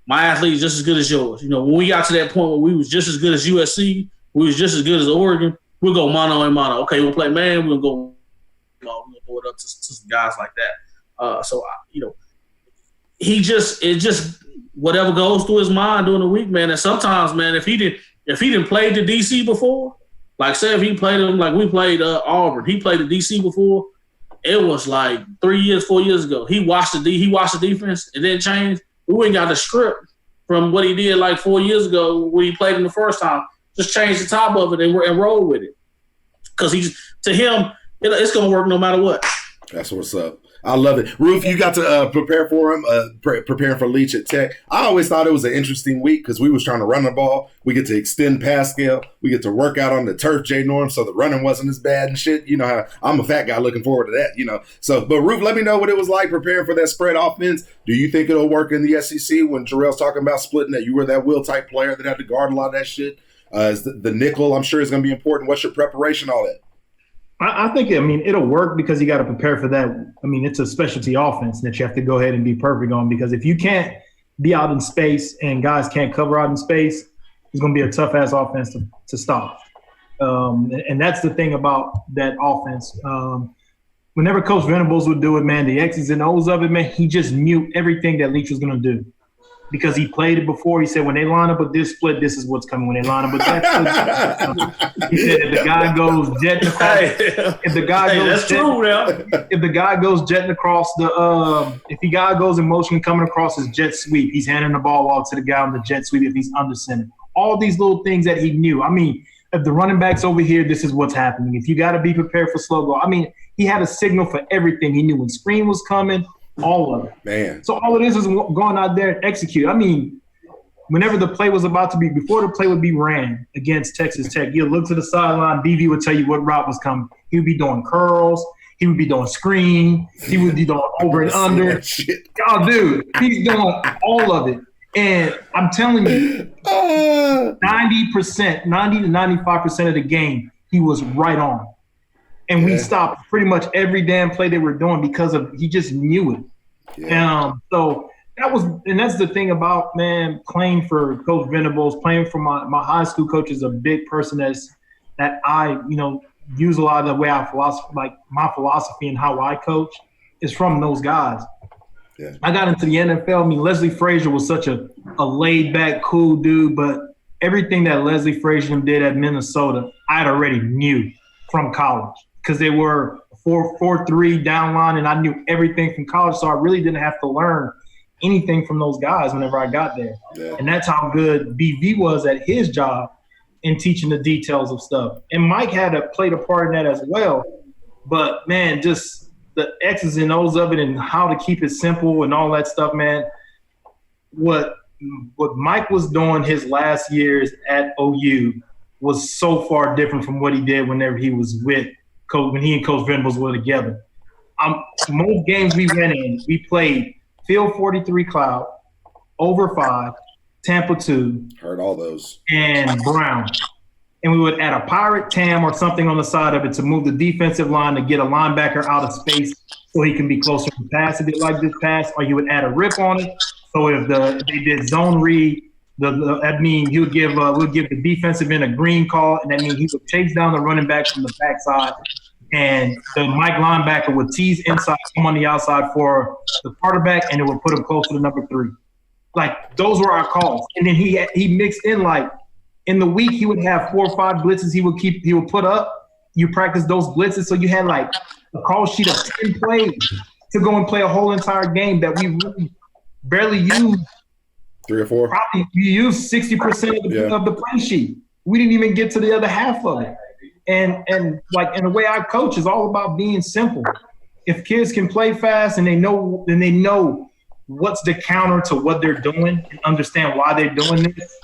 My athlete's just as good as yours. When we got to that point where we was just as good as USC, we was just as good as Oregon, we'll go mano and mano. Okay, we'll play man, we'll go, we're gonna throw it up to some guys like that. He just whatever goes through his mind during the week, man. And sometimes, man, if he didn't play the DC before, like say if he played them like we played Auburn, he played the DC before. It was like 4 years ago. He watched the defense. It didn't change. We ain't got the script from what he did like 4 years ago when he played him the first time. Just change the top of it and roll with it. Because to him, it's gonna work no matter what. That's what's up. I love it. Roof, you got to prepare for him, preparing for Leach at Tech. I always thought it was an interesting week because we was trying to run the ball. We get to extend pass scale. We get to work out on the turf, J-Norm, so the running wasn't as bad and shit. You know how I'm a fat guy looking forward to that, So, but Roof, let me know what it was like preparing for that spread offense. Do you think it'll work in the SEC when Jarrail's talking about splitting that? You were that will-type player that had to guard a lot of that shit. The nickel, I'm sure, is going to be important. What's your preparation, all that? I think, it'll work because you got to prepare for that. It's a specialty offense that you have to go ahead and be perfect on, because if you can't be out in space and guys can't cover out in space, it's going to be a tough-ass offense to stop. And that's the thing about that offense. Whenever Coach Venables would do it, man, the X's and O's of it, man, he just knew everything that Leach was going to do. Because he played it before. He said, when they line up with this split, this is what's coming. When they line up with that split, he said, if the guy goes jetting across, if the guy goes jetting across if the guy goes in motion coming across his jet sweep, he's handing the ball out to the guy on the jet sweep if he's under center. All these little things that he knew. If the running back's over here, this is what's happening. If you got to be prepared for slow go. He had a signal for everything. He knew when screen was coming. All of it. Man. So all it is going out there and execute. Whenever the play was about to be, before the play would be ran against Texas Tech, you'll look to the sideline, BV would tell you what route was coming. He would be doing curls. He would be doing screen. He would be doing over and under. Oh, dude, he's doing all of it. And I'm telling you, 90%, 90 to 95% of the game, he was right on. And we stopped pretty much every damn play they were doing because he just knew it. Yeah. So that's the thing about, man, playing for Coach Venables, playing for my high school coach is a big person that I, use a lot of the way my philosophy and how I coach is from those guys. Yeah. I got into the NFL. Leslie Frazier was such a laid back, cool dude, but everything that Leslie Frazier did at Minnesota, I'd already knew from college. Because they were 4-3 down line, and I knew everything from college, so I really didn't have to learn anything from those guys whenever I got there. Yeah. And that's how good BV was at his job in teaching the details of stuff. And Mike played a part in that as well. But, man, just the X's and O's of it and how to keep it simple and all that stuff, man. What Mike was doing his last years at OU was so far different from what he did whenever he was with Coach, when he and Coach Venables were together. Most games we went in, we played Field 43 Cloud, Over 5, Tampa 2. Heard all those. And Brown. And we would add a Pirate Tam or something on the side of it to move the defensive line to get a linebacker out of space so he can be closer to pass if he like this pass, or you would add a rip on it. So if they did zone read, that means he would give the defensive end a green call, and that means he would chase down the running back from the backside, and the Mike linebacker would tease inside, come on the outside for the quarterback, and it would put him close to the number 3. Like, those were our calls. And then he mixed in, like, in the week he would have 4 or 5 blitzes he would put up. You practice those blitzes, so you had like a call sheet of 10 plays to go and play a whole entire game that we really barely used. 3 or 4. Probably you used 60% of the play sheet. We didn't even get to the other half of it. And like, in the way I coach is all about being simple. If kids can play fast and they know what's the counter to what they're doing and understand why they're doing this,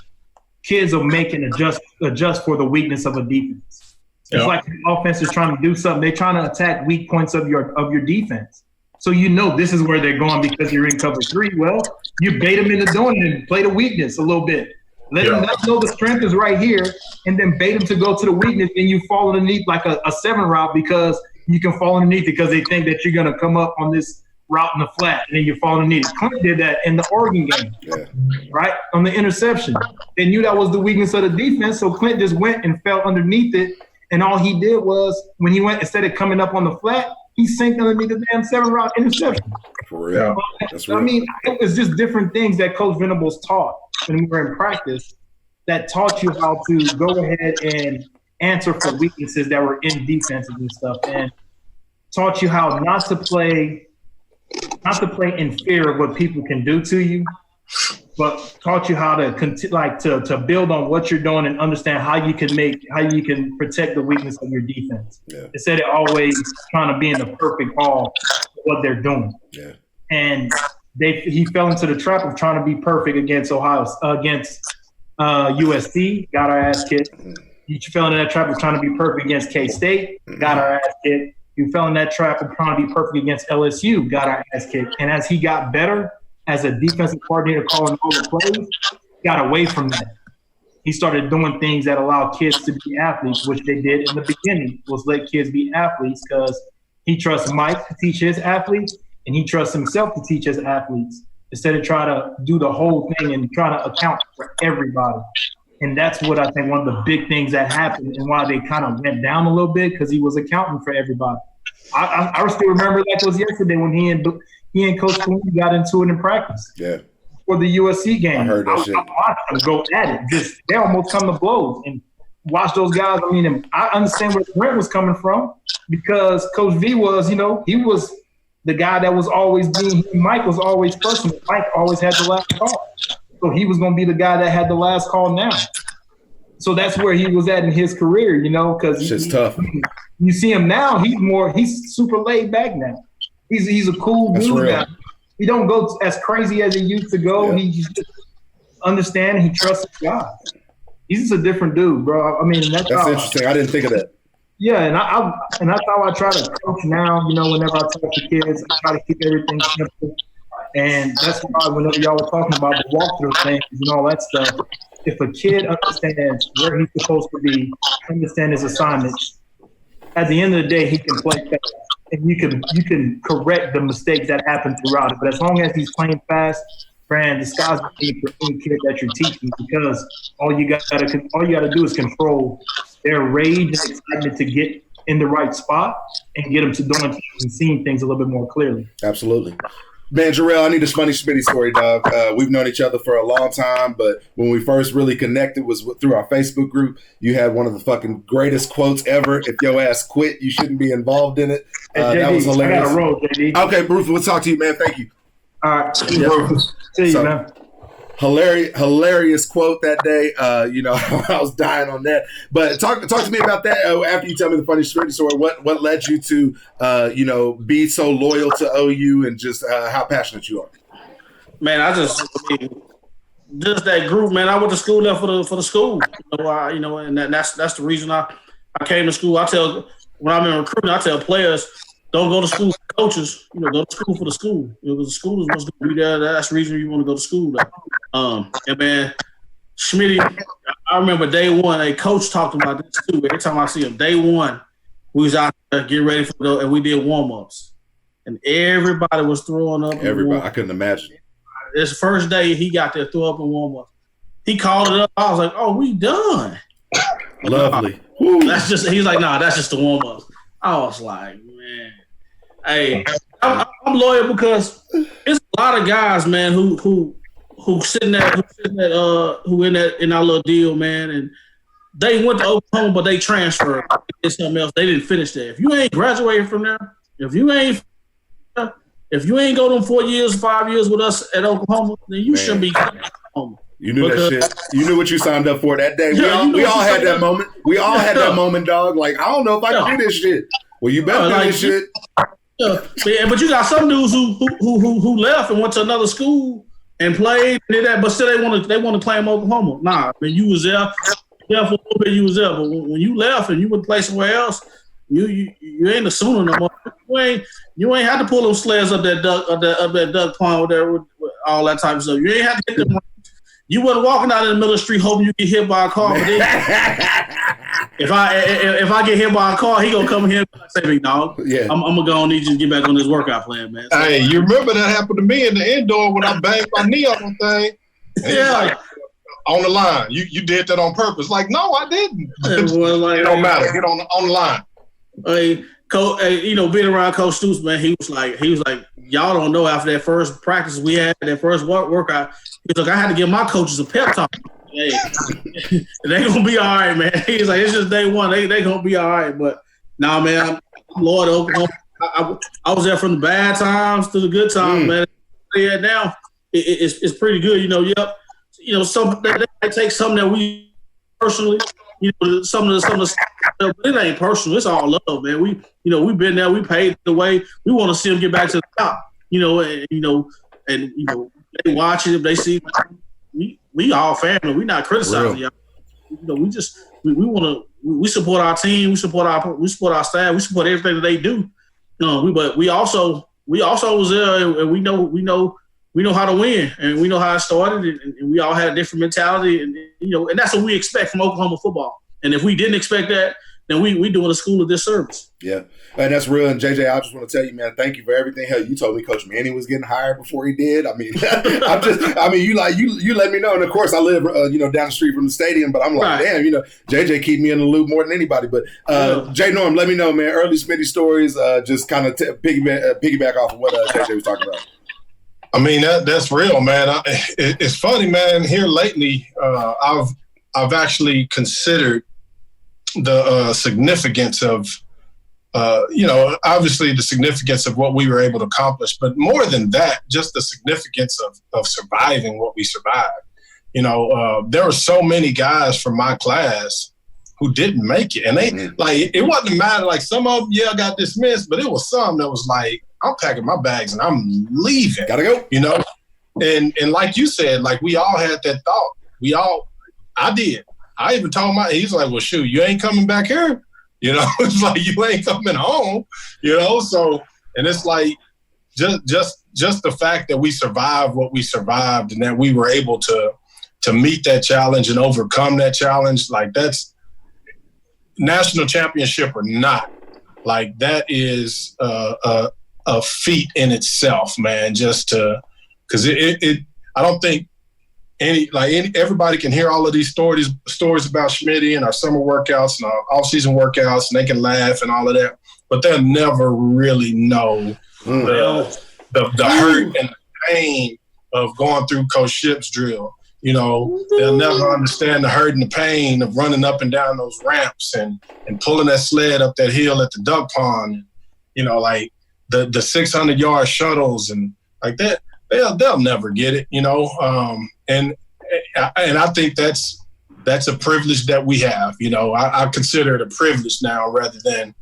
kids will make and adjust for the weakness of a defense. It's like the offense is trying to do something. They're trying to attack weak points of your defense. So you know this is where they're going because you're in cover 3. Well, you bait them into doing it and play the weakness a little bit. Let them know the strength is right here, and then bait them to go to the weakness, and you fall underneath like a 7 route because you can fall underneath it because they think that you're going to come up on this route in the flat, and then you fall underneath it. Clint did that in the Oregon game, right, on the interception. They knew that was the weakness of the defense, so Clint just went and fell underneath it, and all he did was when he went, instead of coming up on the flat, he sank underneath the damn 7 route interception. For real. That's real. I mean, it was just different things that Coach Venables taught when we were in practice that taught you how to go ahead and answer for weaknesses that were in defenses and stuff, and taught you how not to play in fear of what people can do to you, but taught you how to to build on what you're doing and understand how you can protect the weakness of your defense. Instead of always trying to be in the perfect ball of what they're doing. And he fell into the trap of trying to be perfect against USC, got our ass kicked. You fell into that trap of trying to be perfect against K-State, got our ass kicked. You fell in that trap of trying to be perfect against LSU, got our ass kicked. And as he got better as a defensive coordinator calling all the plays, he got away from that. He started doing things that allow kids to be athletes, which they did in the beginning, was let kids be athletes because he trusts Mike to teach his athletes and he trusts himself to teach his athletes instead of trying to do the whole thing and trying to account for everybody. And that's what I think one of the big things that happened and why they kind of went down a little bit, because he was accounting for everybody. I still remember like it was yesterday when he and Coach Clooney got into it in practice. For the USC game. I heard that shit. I watched them go at it. They almost come to blows. And watch those guys. I mean, I understand where Brent was coming from because Coach V was, he was the guy that was always Mike was always first. Mike always had the last call. So he was going to be the guy that had the last call now. So that's where he was at in his career, because it's just tough. You see him now, he's super laid back now. He's a cool dude now. He don't go as crazy as he used to go. He just understands and he trusts God. He's just a different dude, bro. I mean, that's interesting. I didn't think of that. Yeah, and that's how I try to coach now. Whenever I talk to kids, I try to keep everything simple. And that's why whenever y'all were talking about the walkthrough things and all that stuff, if a kid understands where he's supposed to be, understand his assignments, at the end of the day, he can play fast. And you can correct the mistakes that happen throughout it. But as long as he's playing fast, Fran, the sky's the limit for any kid that you're teaching, because all you gotta do is control their rage and excitement to get in the right spot and get them to doing things and seeing things a little bit more clearly. Absolutely. Man, Jarrail, I need this funny Smitty story, dog. We've known each other for a long time, but when we first really connected was through our Facebook group. You had one of the fucking greatest quotes ever. If your ass quit, you shouldn't be involved in it. JD, that was hilarious. I got a roll, JD. Okay, Rufus, we'll talk to you, man. Thank you. All right. See you, man. Hilarious quote that day. I was dying on that. But talk to me about that after you tell me the funny story. What led you to be so loyal to OU and just how passionate you are? Man, just that group, man. I went to school there for the school. And that's the reason I came to school. When I'm in recruiting, I tell players, don't go to school for coaches. Go to school for the school. Because the school is what's going to be there. That's the reason you want to go to school there. And man, Schmitty, I remember day one, a coach talked about this too. Every time I see him, day one, we was out there getting ready and we did warm-ups. And everybody was throwing up. Everybody, I couldn't imagine. This first day, he got there, threw up and warm-up. He called it up. I was like, oh, we done. Lovely. He's like, nah, that's just the warm-ups. I was like, man. Hey, I'm loyal because it's a lot of guys, man, who in our little deal, man, and they went to Oklahoma, but they transferred. It's something else. They didn't finish there. If you ain't graduated from there, if you ain't go them 4 years, 5 years with us at Oklahoma, then you shouldn't be coming to Oklahoma. You knew that shit. You knew what you signed up for that day. We all had that moment. We all had that moment, dog. Like, I don't know if I can do this shit. Well, you better do this shit. Yeah, but you got some dudes who left and went to another school and played and did that, but still they want to claim Oklahoma. Nah, I mean, you was there for a little bit. You was there, but when you left and you went to play somewhere else, you ain't a Sooner no more. You ain't had to pull them sleds up that duck pond there with all that type of stuff. You ain't had to hit them. You wasn't walking out in the middle of the street hoping you get hit by a car. If I get hit by a car, he gonna come here and say, "Big dog, I'm gonna go and need you to get back on this workout plan, man." So, hey, you remember that happened to me in the indoor when I banged my knee on the thing? Yeah, like, on the line. You did that on purpose. Like, no, I didn't. It don't matter. Get on the line. Hey, Coach, being around Coach Stoops, man, he was like, y'all don't know after that first practice we had, that first workout, he's like, I had to give my coaches a pep talk. Hey, they gonna be all right, man. He's like, it's just day one. They gonna be all right. But nah, man, I'm Lord Oklahoma. I was there from the bad times to the good times, man. Yeah, now it's pretty good. Some they take something that we personally, some of the stuff, but it ain't personal. It's all love, man. We've been there. We paid the way. We want to see them get back to the top. And they watch it. If they see, we all family. We not criticizing y'all. We support our team. We support our staff. We support everything that they do. But we also was there, and we know how to win, and we know how it started, and we all had a different mentality, and that's what we expect from Oklahoma football. And if we didn't expect that, then we doing a school a disservice. Yeah, and that's real. And JJ, I just want to tell you, man, thank you for everything. Hell, you told me Coach Manning was getting hired before he did. I mean, you let me know. And of course, I live, down the street from the stadium, but I'm like, damn, JJ keep me in the loop more than anybody. But J Norm, let me know, man. Early Smitty stories, just kind of piggyback off of what JJ was talking about. I mean, that's real, man. It's funny, man. Here lately, I've actually considered the significance of, obviously the significance of what we were able to accomplish, but more than that, just the significance of surviving what we survived. There were so many guys from my class who didn't make it, and they it wasn't a matter like some of them, got dismissed, but it was some that was like, I'm packing my bags and I'm leaving. Gotta go. And like you said, like we all had that thought. I did. I even told he's like, well, shoot, you ain't coming back here. It's like, you ain't coming home, So, and it's like, just the fact that we survived what we survived and that we were able to meet that challenge and overcome that challenge, like that's national championship or not. Like that is a feat in itself, man, because I don't think everybody can hear all of these stories about Schmitty and our summer workouts and our off-season workouts, and they can laugh and all of that, but they'll never really know the hurt and the pain of going through Coach Ship's drill. They'll never understand the hurt and the pain of running up and down those ramps and pulling that sled up that hill at the duck pond. Like the 600-yard shuttles and like that. They'll never get it, and I think that's a privilege that we have. I consider it a privilege now rather than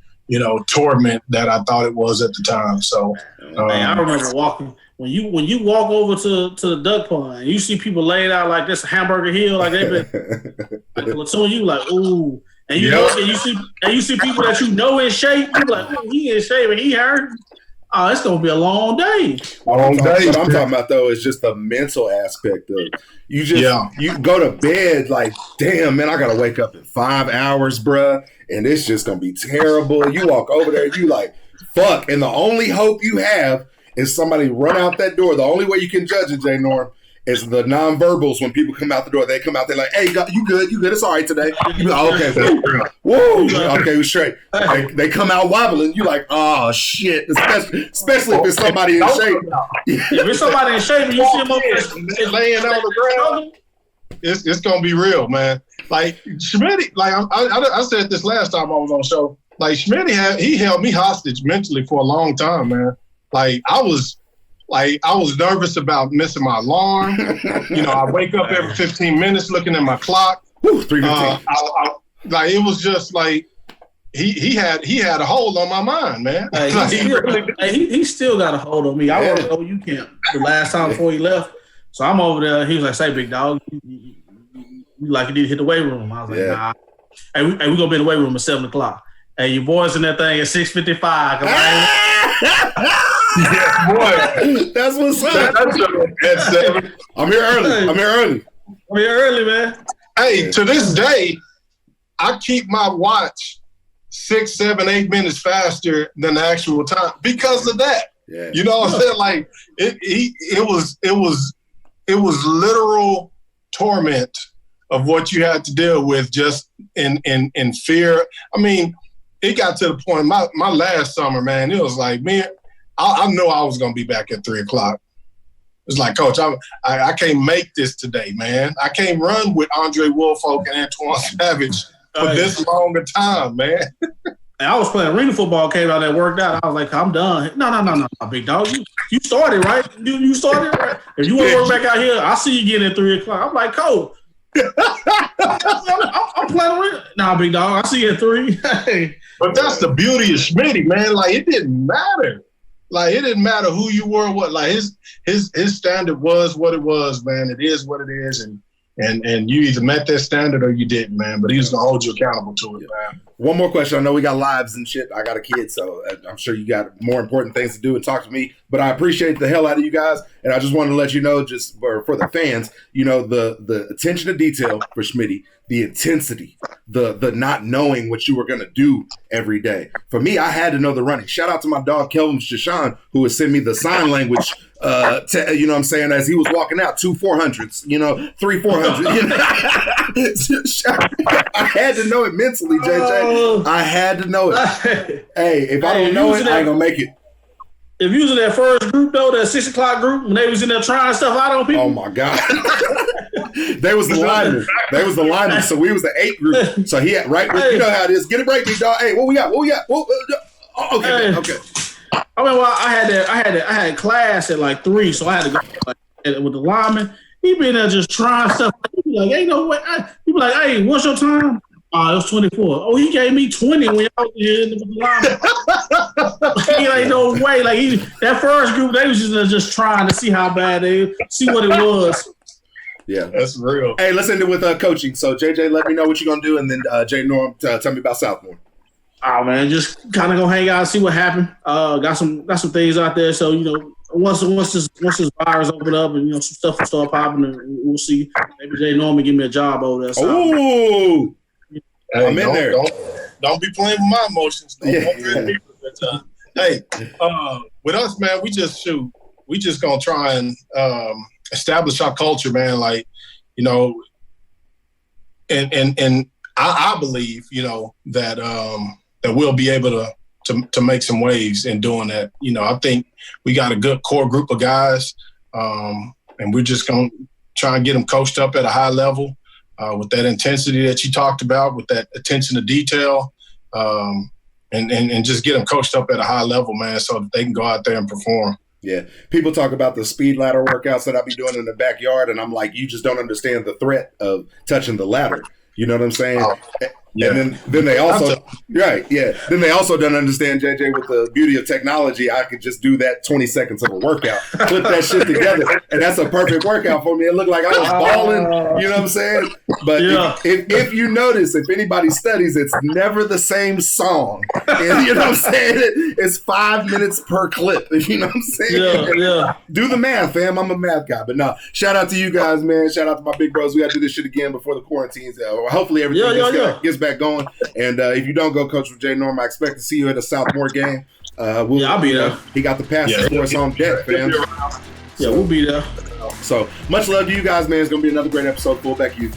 torment that I thought it was at the time. So I remember walking when you walk over to the duck pond and you see people laid out like this hamburger hill, like they've been like so you like ooh, and you see people that in shape. You like, oh, he in shape and he hurt. Oh, it's gonna be a long day. What I'm talking about though is just the mental aspect of it. You go to bed like, damn man, I gotta wake up in 5 hours, bruh, and it's just gonna be terrible. You walk over there, you like, fuck, and the only hope you have is somebody run out that door. The only way you can judge it, J Norm, is the nonverbals. When people come out the door, they come out there like, hey, you good, it's all right today. You be like, okay, whoa, okay, we're straight. They come out wobbling, you like, oh shit, especially if it's somebody in shape. If it's somebody in shape and you see them up there laying on the ground, it's gonna be real, man. Like Schmitty, like I said this last time I was on the show, like Schmitty he held me hostage mentally for a long time, man. Like I was Like, I was nervous about missing my alarm. I wake up every 15 minutes looking at my clock. Woo, 3:15. Like, it was just like he had a hold on my mind, man. He still got a hold on me. I was at OU camp the last time before he left. So I'm over there. He was like, "Say, big dog, you like you need to hit the weight room." I was like, "Nah." Hey, we gonna be in the weight room at 7:00. Hey, your boys in that thing at 6:55. Yeah, boy. That's what's up. That's 7. I'm here early. We're early, man. Hey, to this day, I keep my watch 6, 7, 8 minutes faster than the actual time because of that. Yeah. You know what I'm saying? Like it was literal torment of what you had to deal with just in fear. I mean, it got to the point. My last summer, man, it was like, man, I know I was gonna be back at 3:00. It's like, Coach, I can't make this today, man. I can't run with Andre Woolfolk and Antoine Savage for this long a time, man. And I was playing arena football, came out there, worked out. I was like, I'm done. No, big dog. You started, right? You started, right? If you want to work back out here, I'll see you again at 3:00. I'm like, Coach, I'm playing arena. Nah, big dog, I'll see you at 3. But that's the beauty of Schmitty, man. Like, it didn't matter. Like, it didn't matter who you were, what. Like, his standard was what it was, man. It is what it is, and you either met that standard or you didn't, man. But he was gonna hold you accountable to it, man. One more question. I know we got lives and shit. I got a kid, so I'm sure you got more important things to do and talk to me. But I appreciate the hell out of you guys, and I just wanted to let you know, just for the fans, the attention to detail for Schmitty, the intensity, the not knowing what you were gonna do every day. For me, I had to know the running. Shout out to my dog Kelvin Shashan, who would send me the sign language. You know what I'm saying, as he was walking out, 2 400s, 3 400s. I had to know it mentally, JJ. I had to know it. Hey, if I don't know it, I ain't gonna make it. If you was in that first group though, that 6:00 group, when they was in there trying stuff out on people. Oh my God. They was the linemen. So we was the 8 group. So he had you know how it is. Get a break, big dog. Hey, what we got? Okay. I mean, well, I had class at like 3, so I had to go with the lineman. He been there just trying stuff. He be like, ain't no way. He be like, hey, what's your time? It was 24. Oh, he gave me 20 when I was here with the lineman. He ain't no way. Like that first group, they was just trying to see how bad see what it was. Yeah, that's real. Hey, let's end it with coaching. So JJ, let me know what you're gonna do, and then Jay Norm, tell me about Southmore. Oh man, just kind of gonna hang out and see what happened. Got some things out there. So once this virus open up and some stuff will start popping, and we'll see. Maybe Jay Norman give me a job over there. So. Ooh, hey, I'm in there. Don't be playing with my emotions. Hey, with us, man, we just gonna try and establish our culture, man. Like, and I believe, that we'll be able to make some waves in doing that. I think we got a good core group of guys, and we're just going to try and get them coached up at a high level with that intensity that you talked about, with that attention to detail, and just get them coached up at a high level, man, so that they can go out there and perform. Yeah. People talk about the speed ladder workouts that I be doing in the backyard, and I'm like, you just don't understand the threat of touching the ladder. You know what I'm saying? Yeah. And then they also right, yeah. Then they also don't understand, JJ, with the beauty of technology. I could just do that 20 seconds of a workout, put that shit together, and that's a perfect workout for me. It looked like I was balling. You know what I'm saying? But if you notice, if anybody studies, it's never the same song. And you know what I'm saying? It's 5 minutes per clip. You know what I'm saying? Yeah. Do the math, fam. I'm a math guy. But no, shout out to you guys, man. Shout out to my big bros. We got to do this shit again before the quarantines. Hopefully everything gets back going. And if you don't go, Coach with Jay Norm, I expect to see you at a Southmore game. I'll be there. He got the passes for us on deck, fam. Yeah, we'll be there. So much love to you guys, man. It's gonna be another great episode. Fullback Youth.